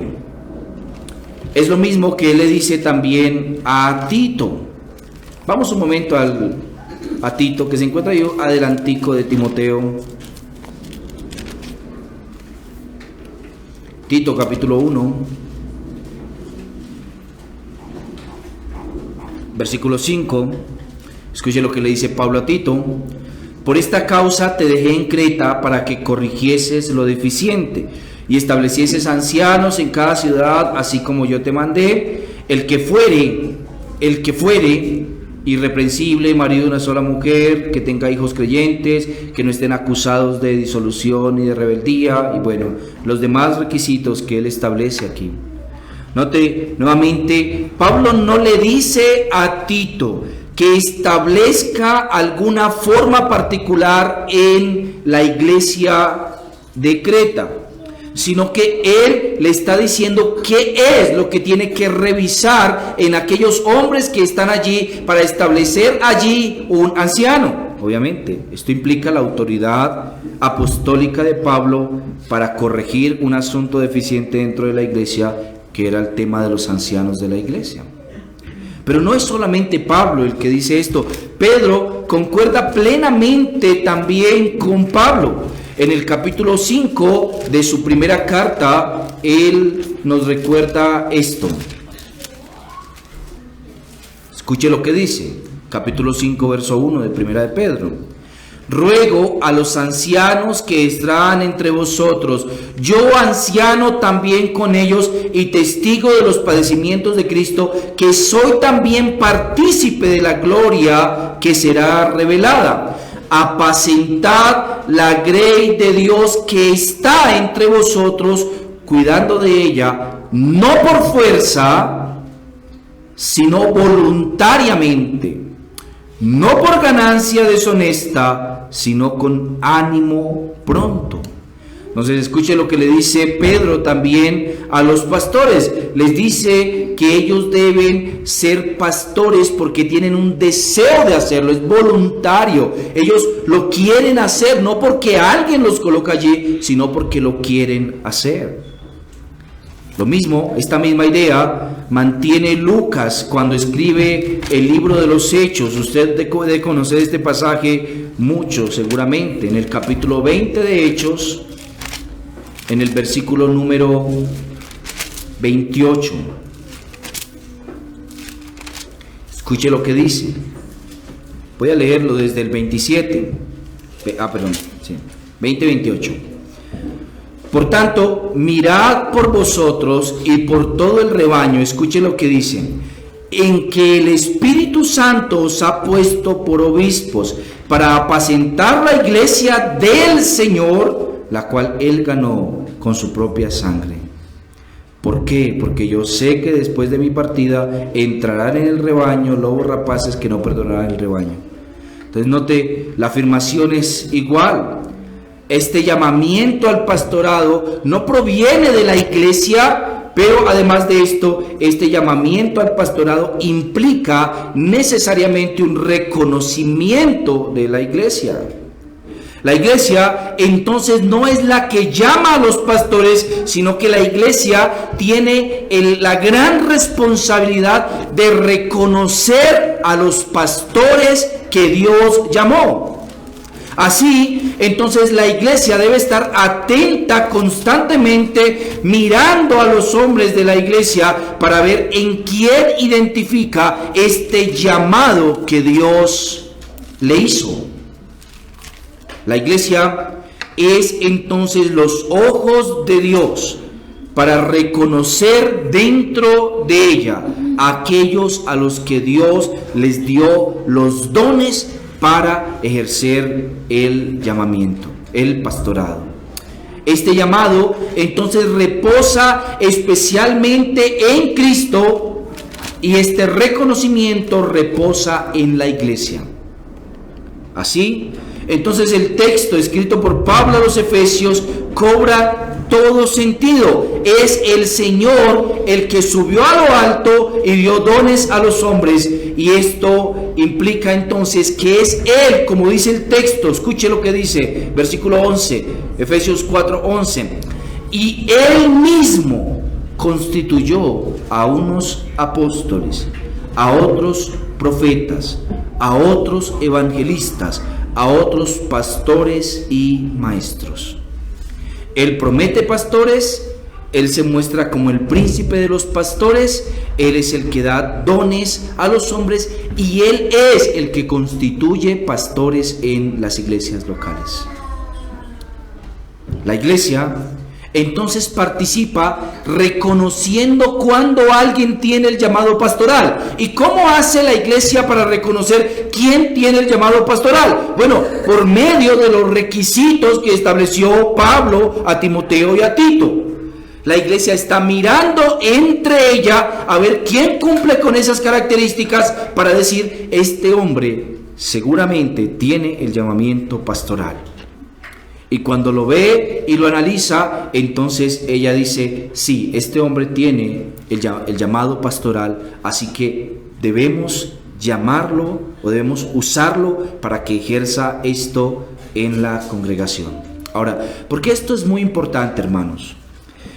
[SPEAKER 1] Es lo mismo que él le dice también a Tito. Vamos un momento a Tito, que se encuentra yo adelantico de Timoteo. Tito capítulo 1, versículo 5. Escuche lo que le dice Pablo a Tito. Por esta causa te dejé en Creta para que corrigieses lo deficiente y establecieses ancianos en cada ciudad, así como yo te mandé. El que fuere irreprensible, marido de una sola mujer, que tenga hijos creyentes, que no estén acusados de disolución y de rebeldía, y bueno, los demás requisitos que él establece aquí. Note nuevamente, Pablo no le dice a Tito que establezca alguna forma particular en la iglesia de Creta, sino que él le está diciendo qué es lo que tiene que revisar en aquellos hombres que están allí para establecer allí un anciano. Obviamente, esto implica la autoridad apostólica de Pablo para corregir un asunto deficiente dentro de la iglesia, que era el tema de los ancianos de la iglesia. Pero no es solamente Pablo el que dice esto. Pedro concuerda plenamente también con Pablo. En el capítulo 5 de su primera carta, él nos recuerda esto. Escuche lo que dice, capítulo 5, verso 1 de primera de Pedro. Ruego a los ancianos que están entre vosotros, yo anciano también con ellos y testigo de los padecimientos de Cristo, que soy también partícipe de la gloria que será revelada. Apacentad la grey de Dios que está entre vosotros, cuidando de ella, no por fuerza, sino voluntariamente, no por ganancia deshonesta, sino con ánimo pronto. Entonces escuche lo que le dice Pedro también a los pastores. Les dice que ellos deben ser pastores porque tienen un deseo de hacerlo, es voluntario. Ellos lo quieren hacer, no porque alguien los coloca allí, sino porque lo quieren hacer. Lo mismo, esta misma idea mantiene Lucas cuando escribe el libro de los Hechos. Usted debe conocer este pasaje mucho, seguramente. En el capítulo 20 de Hechos, en el versículo número 28. Escuche lo que dice. Voy a leerlo desde el 27. 20-28. Por tanto, mirad por vosotros y por todo el rebaño, escuche lo que dice, en que el Espíritu Santo os ha puesto por obispos para apacentar la iglesia del Señor, la cual Él ganó con su propia sangre. ¿Por qué? Porque yo sé que después de mi partida entrarán en el rebaño lobos rapaces que no perdonarán el rebaño. Entonces note, la afirmación es igual. Este llamamiento al pastorado no proviene de la iglesia, pero además de esto, este llamamiento al pastorado implica necesariamente un reconocimiento de la iglesia. La iglesia entonces no es la que llama a los pastores, sino que la iglesia tiene la gran responsabilidad de reconocer a los pastores que Dios llamó. Así, entonces la iglesia debe estar atenta constantemente, mirando a los hombres de la iglesia para ver en quién identifica este llamado que Dios le hizo. La iglesia es entonces los ojos de Dios para reconocer dentro de ella a aquellos a los que Dios les dio los dones para ejercer el llamamiento, el pastorado. Este llamado entonces reposa especialmente en Cristo y este reconocimiento reposa en la iglesia. Así, entonces el texto escrito por Pablo a los Efesios cobra todo sentido. Es el Señor el que subió a lo alto y dio dones a los hombres, y esto implica entonces que es Él, como dice el texto. Escuche lo que dice, versículo 11, Efesios 4:11. Y Él mismo constituyó a unos apóstoles, a otros profetas, a otros evangelistas, a otros pastores y maestros. Él promete pastores, Él se muestra como el príncipe de los pastores, Él es el que da dones a los hombres y Él es el que constituye pastores en las iglesias locales. La iglesia entonces participa reconociendo cuando alguien tiene el llamado pastoral. ¿Y cómo hace la iglesia para reconocer quién tiene el llamado pastoral? Bueno, por medio de los requisitos que estableció Pablo a Timoteo y a Tito. La iglesia está mirando entre ella a ver quién cumple con esas características para decir, este hombre seguramente tiene el llamamiento pastoral. Y cuando lo ve y lo analiza, entonces ella dice, sí, este hombre tiene el llamado pastoral, así que debemos llamarlo o debemos usarlo para que ejerza esto en la congregación. Ahora, ¿por qué esto es muy importante, hermanos?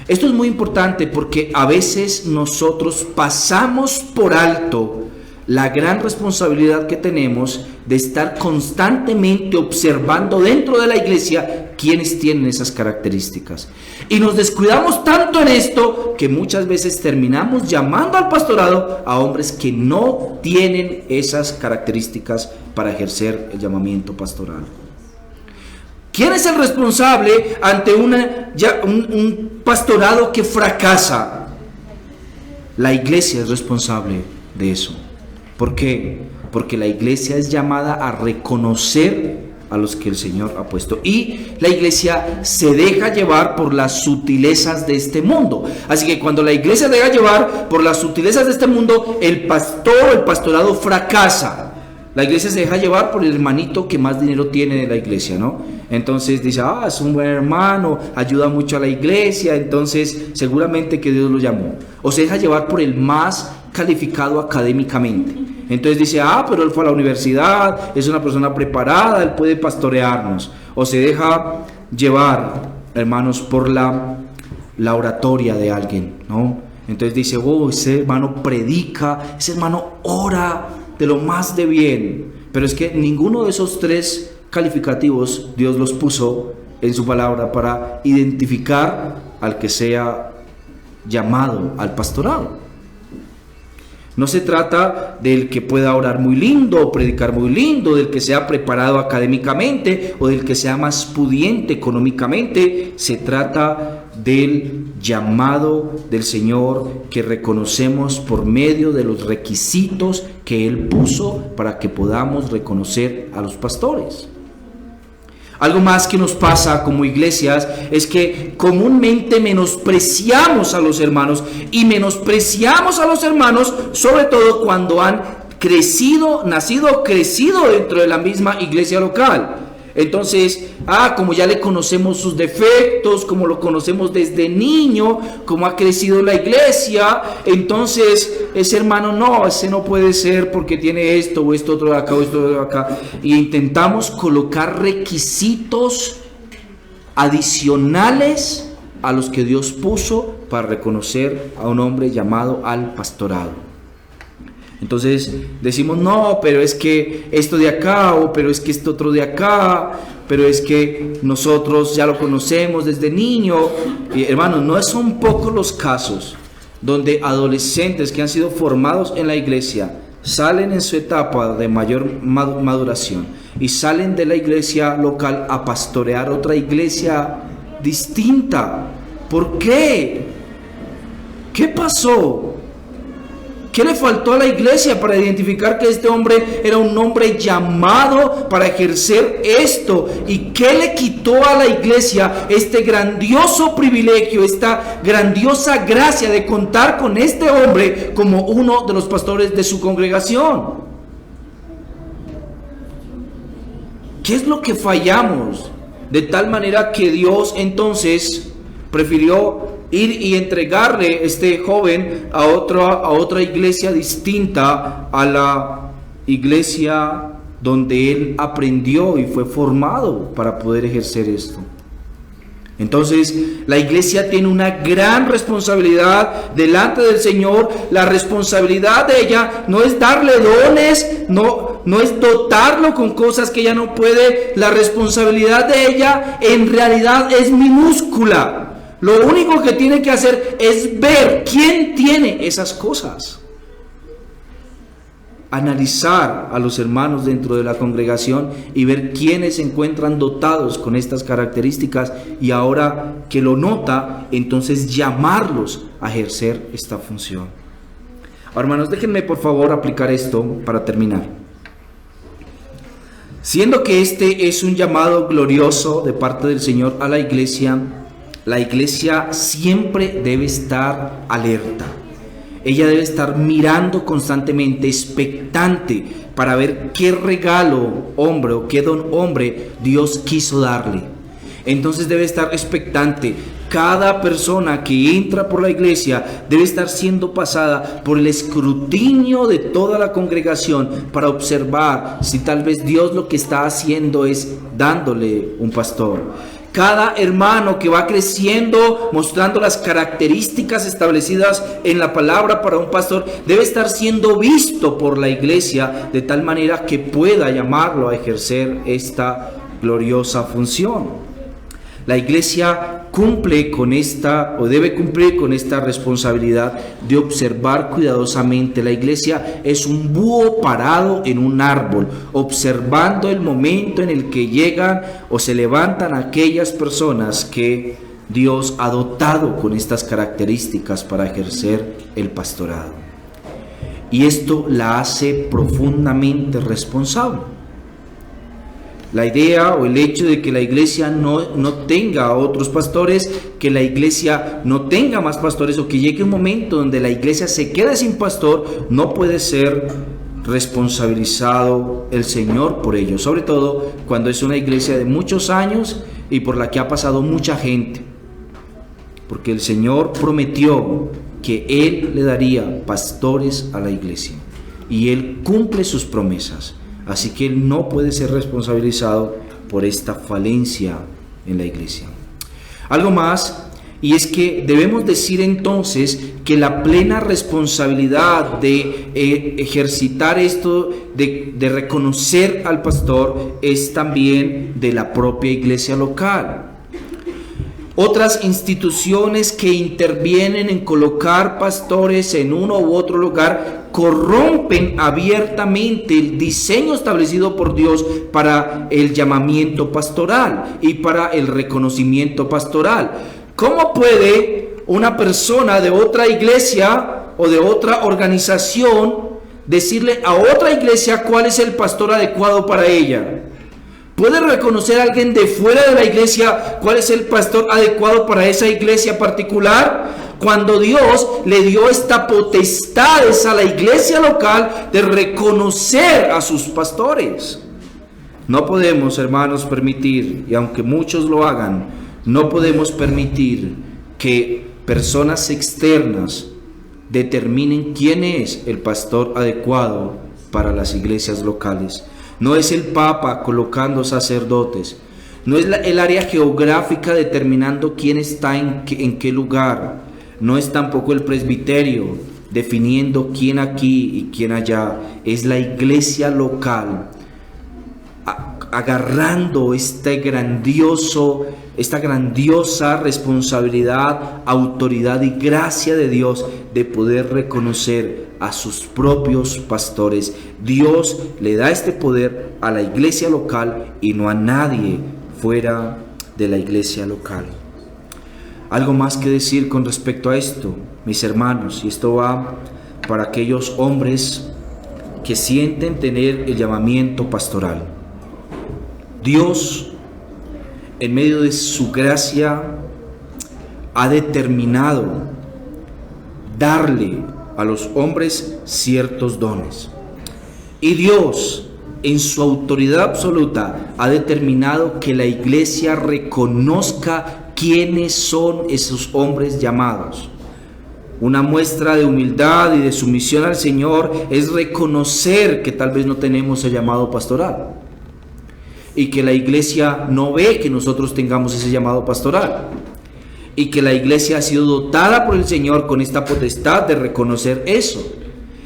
[SPEAKER 1] Esto es muy importante porque a veces nosotros pasamos por alto la gran responsabilidad que tenemos de estar constantemente observando dentro de la iglesia quienes tienen esas características. Y nos descuidamos tanto en esto que muchas veces terminamos llamando al pastorado a hombres que no tienen esas características para ejercer el llamamiento pastoral. ¿Quién es el responsable ante un pastorado que fracasa? La iglesia es responsable de eso. ¿Por qué? Porque la iglesia es llamada a reconocer a los que el Señor ha puesto. Y la iglesia se deja llevar por las sutilezas de este mundo. Así que cuando la iglesia se deja llevar por las sutilezas de este mundo, el pastorado fracasa. La iglesia se deja llevar por el hermanito que más dinero tiene de la iglesia, ¿no? Entonces dice, es un buen hermano, ayuda mucho a la iglesia, entonces seguramente que Dios lo llamó. O se deja llevar por el más calificado académicamente. Entonces dice, pero él fue a la universidad, es una persona preparada, él puede pastorearnos. O se deja llevar, hermanos, por la oratoria de alguien, ¿no? Entonces dice, ese hermano predica, ese hermano ora de lo más de bien. Pero es que ninguno de esos tres calificativos Dios los puso en su palabra para identificar al que sea llamado al pastorado. No se trata del que pueda orar muy lindo o predicar muy lindo, del que sea preparado académicamente o del que sea más pudiente económicamente. Se trata del llamado del Señor que reconocemos por medio de los requisitos que Él puso para que podamos reconocer a los pastores. Algo más que nos pasa como iglesias es que comúnmente menospreciamos a los hermanos y menospreciamos a los hermanos sobre todo cuando han crecido dentro de la misma iglesia local. Entonces, como ya le conocemos sus defectos, como lo conocemos desde niño, como ha crecido la iglesia, entonces ese hermano ese no puede ser porque tiene esto o esto otro de acá o esto de acá. Y intentamos colocar requisitos adicionales a los que Dios puso para reconocer a un hombre llamado al pastorado. Entonces decimos, pero es que esto de acá, pero es que esto otro de acá, pero es que nosotros ya lo conocemos desde niño. Y, hermanos, no son pocos los casos donde adolescentes que han sido formados en la iglesia salen en su etapa de mayor maduración y salen de la iglesia local a pastorear otra iglesia distinta. ¿Por qué? ¿Qué pasó? ¿Qué le faltó a la iglesia para identificar que este hombre era un hombre llamado para ejercer esto? ¿Y qué le quitó a la iglesia este grandioso privilegio, esta grandiosa gracia de contar con este hombre como uno de los pastores de su congregación? ¿Qué es lo que fallamos? De tal manera que Dios entonces prefirió ir y entregarle este joven a otra iglesia distinta a la iglesia donde él aprendió y fue formado para poder ejercer esto. Entonces, la iglesia tiene una gran responsabilidad delante del Señor. La responsabilidad de ella no es darle dones, no es dotarlo con cosas que ella no puede. La responsabilidad de ella en realidad es minúscula. Lo único que tiene que hacer es ver quién tiene esas cosas. analizar a los hermanos dentro de la congregación y ver quiénes se encuentran dotados con estas características, y ahora que lo nota, entonces llamarlos a ejercer esta función. Ahora, hermanos, déjenme por favor aplicar esto para terminar. Siendo que este es un llamado glorioso de parte del Señor a la iglesia siempre debe estar alerta. Ella debe estar mirando constantemente, expectante, para ver qué regalo hombre o qué don hombre Dios quiso darle. Entonces debe estar expectante. Cada persona que entra por la iglesia debe estar siendo pasada por el escrutinio de toda la congregación para observar si tal vez Dios lo que está haciendo es dándole un pastor. Cada hermano que va creciendo, mostrando las características establecidas en la palabra para un pastor, debe estar siendo visto por la iglesia de tal manera que pueda llamarlo a ejercer esta gloriosa función. La iglesia cumple con esta, o debe cumplir con esta responsabilidad de observar cuidadosamente. La iglesia es un búho parado en un árbol, observando el momento en el que llegan o se levantan aquellas personas que Dios ha dotado con estas características para ejercer el pastorado. Y esto la hace profundamente responsable. La idea o el hecho de que la iglesia no tenga a otros pastores, que la iglesia no tenga más pastores, o que llegue un momento donde la iglesia se quede sin pastor, no puede ser responsabilizado el Señor por ello, sobre todo cuando es una iglesia de muchos años y por la que ha pasado mucha gente, porque el Señor prometió que Él le daría pastores a la iglesia y Él cumple sus promesas. Así que él no puede ser responsabilizado por esta falencia en la iglesia. Algo más, y es que debemos decir entonces que la plena responsabilidad de ejercitar esto, de reconocer al pastor, es también de la propia iglesia local. Otras instituciones que intervienen en colocar pastores en uno u otro lugar corrompen abiertamente el diseño establecido por Dios para el llamamiento pastoral y para el reconocimiento pastoral. ¿Cómo puede una persona de otra iglesia o de otra organización decirle a otra iglesia cuál es el pastor adecuado para ella? ¿Puede reconocer a alguien de fuera de la iglesia cuál es el pastor adecuado para esa iglesia particular? Cuando Dios le dio esta potestad a la iglesia local de reconocer a sus pastores. No podemos, hermanos, permitir, y aunque muchos lo hagan, no podemos permitir que personas externas determinen quién es el pastor adecuado para las iglesias locales. No es el Papa colocando sacerdotes, no es el área geográfica determinando quién está en qué lugar, no es tampoco el presbiterio definiendo quién aquí y quién allá, es la iglesia local agarrando esta grandiosa responsabilidad, autoridad y gracia de Dios de poder reconocer a sus propios pastores. Dios le da este poder a la iglesia local y no a nadie fuera de la iglesia local. Algo más que decir con respecto a esto, mis hermanos, y esto va para aquellos hombres que sienten tener el llamamiento pastoral. Dios, en medio de su gracia, ha determinado darle a los hombres ciertos dones. Y Dios, en su autoridad absoluta, ha determinado que la iglesia reconozca quiénes son esos hombres llamados. Una muestra de humildad y de sumisión al Señor es reconocer que tal vez no tenemos el llamado pastoral y que la iglesia no ve que nosotros tengamos ese llamado pastoral y que la iglesia ha sido dotada por el Señor con esta potestad de reconocer eso,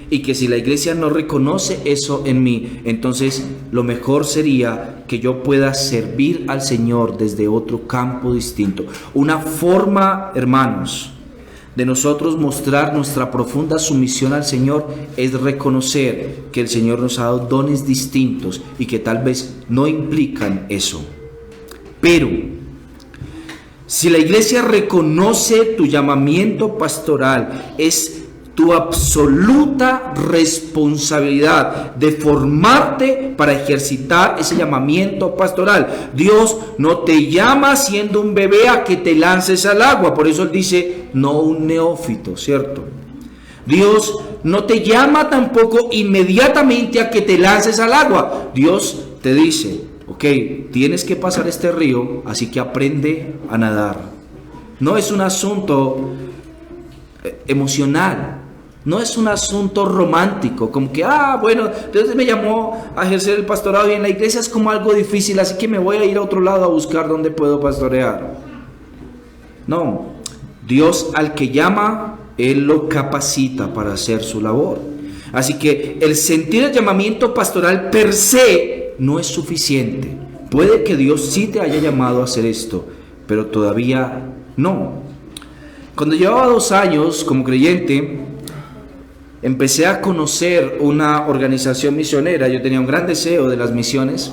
[SPEAKER 1] y que si la iglesia no reconoce eso en mí, entonces lo mejor sería que yo pueda servir al Señor desde otro campo distinto. Una forma, hermanos, de nosotros mostrar nuestra profunda sumisión al Señor es reconocer que el Señor nos ha dado dones distintos y que tal vez no implican eso. Pero si la iglesia reconoce tu llamamiento pastoral, es tu absoluta responsabilidad de formarte para ejercitar ese llamamiento pastoral. Dios no te llama siendo un bebé a que te lances al agua. Por eso Él dice, no un neófito, ¿cierto? Dios no te llama tampoco inmediatamente a que te lances al agua. Dios te dice, ok, tienes que pasar este río, así que aprende a nadar. No es un asunto emocional. No es un asunto romántico, como que, bueno, Dios me llamó a ejercer el pastorado y en la iglesia es como algo difícil, así que me voy a ir a otro lado a buscar dónde puedo pastorear. No, Dios al que llama, Él lo capacita para hacer su labor. Así que el sentir el llamamiento pastoral per se no es suficiente. Puede que Dios sí te haya llamado a hacer esto, pero todavía no. Cuando llevaba 2 años como creyente, empecé a conocer una organización misionera. Yo tenía un gran deseo de las misiones,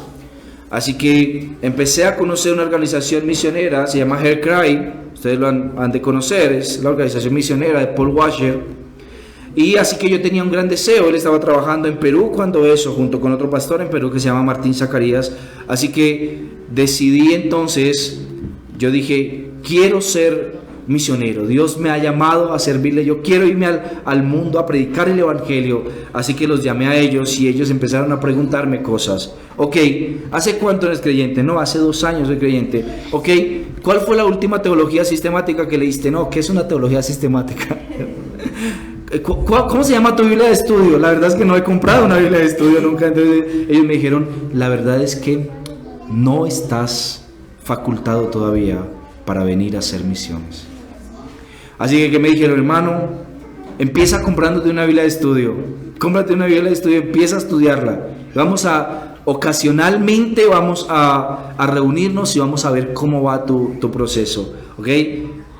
[SPEAKER 1] así que empecé a conocer una organización misionera, se llama Hair Cry, ustedes lo han de conocer, es la organización misionera de Paul Washer. Y así que yo tenía un gran deseo. Él estaba trabajando en Perú cuando eso, junto con otro pastor en Perú que se llama Martín Zacarías. Así que decidí entonces, yo dije, quiero ser misionero. Dios me ha llamado a servirle. Yo quiero irme al mundo a predicar el evangelio. Así que los llamé a ellos y ellos empezaron a preguntarme cosas. Ok, ¿hace cuánto eres creyente? No, hace 2 años soy creyente. Ok, ¿cuál fue la última teología sistemática que leíste? No, ¿qué es una teología sistemática? ¿Cómo se llama tu Biblia de estudio? La verdad es que no he comprado una Biblia de estudio nunca. Entonces ellos me dijeron, la verdad es que no estás facultado todavía para venir a hacer misiones. Así que me dijeron, hermano, empieza comprándote una Biblia de estudio. Cómprate una Biblia de estudio, empieza a estudiarla. Ocasionalmente vamos a reunirnos y vamos a ver cómo va tu proceso. ¿Ok?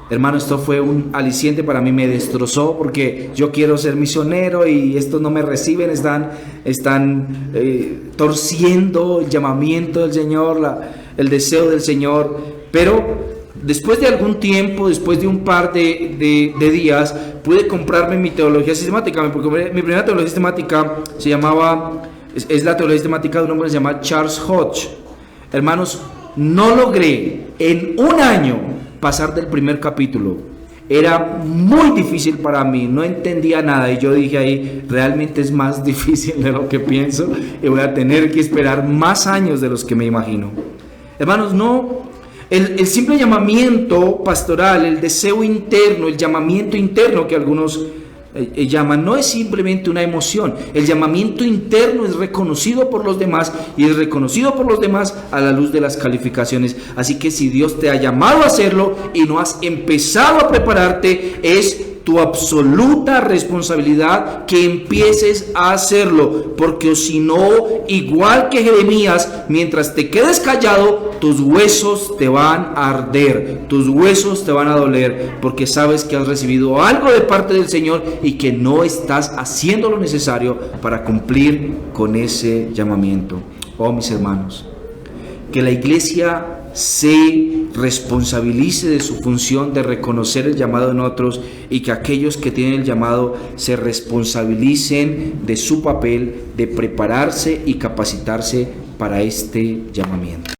[SPEAKER 1] Hermano, esto fue un aliciente para mí, me destrozó porque yo quiero ser misionero y estos no me reciben, están torciendo el llamamiento del Señor, el deseo del Señor. Pero después de algún tiempo, después de un par de días, pude comprarme mi teología sistemática, porque mi primera teología sistemática se llamaba, es la teología sistemática de un hombre que se llama Charles Hodge. Hermanos, no logré en 1 año pasar del primer capítulo. Era muy difícil para mí, no entendía nada y yo dije ahí, realmente es más difícil de lo que pienso y voy a tener que esperar más años de los que me imagino. Hermanos, no, el simple llamamiento pastoral, el deseo interno, el llamamiento interno que algunos llaman, no es simplemente una emoción. El llamamiento interno es reconocido por los demás y es reconocido por los demás a la luz de las calificaciones. Así que si Dios te ha llamado a hacerlo y no has empezado a prepararte, es tu absoluta responsabilidad que empieces a hacerlo, porque si no, igual que Jeremías, mientras te quedes callado, tus huesos te van a arder, tus huesos te van a doler, porque sabes que has recibido algo de parte del Señor y que no estás haciendo lo necesario para cumplir con ese llamamiento. Oh, mis hermanos, que la iglesia se responsabilice de su función de reconocer el llamado en otros y que aquellos que tienen el llamado se responsabilicen de su papel de prepararse y capacitarse para este llamamiento.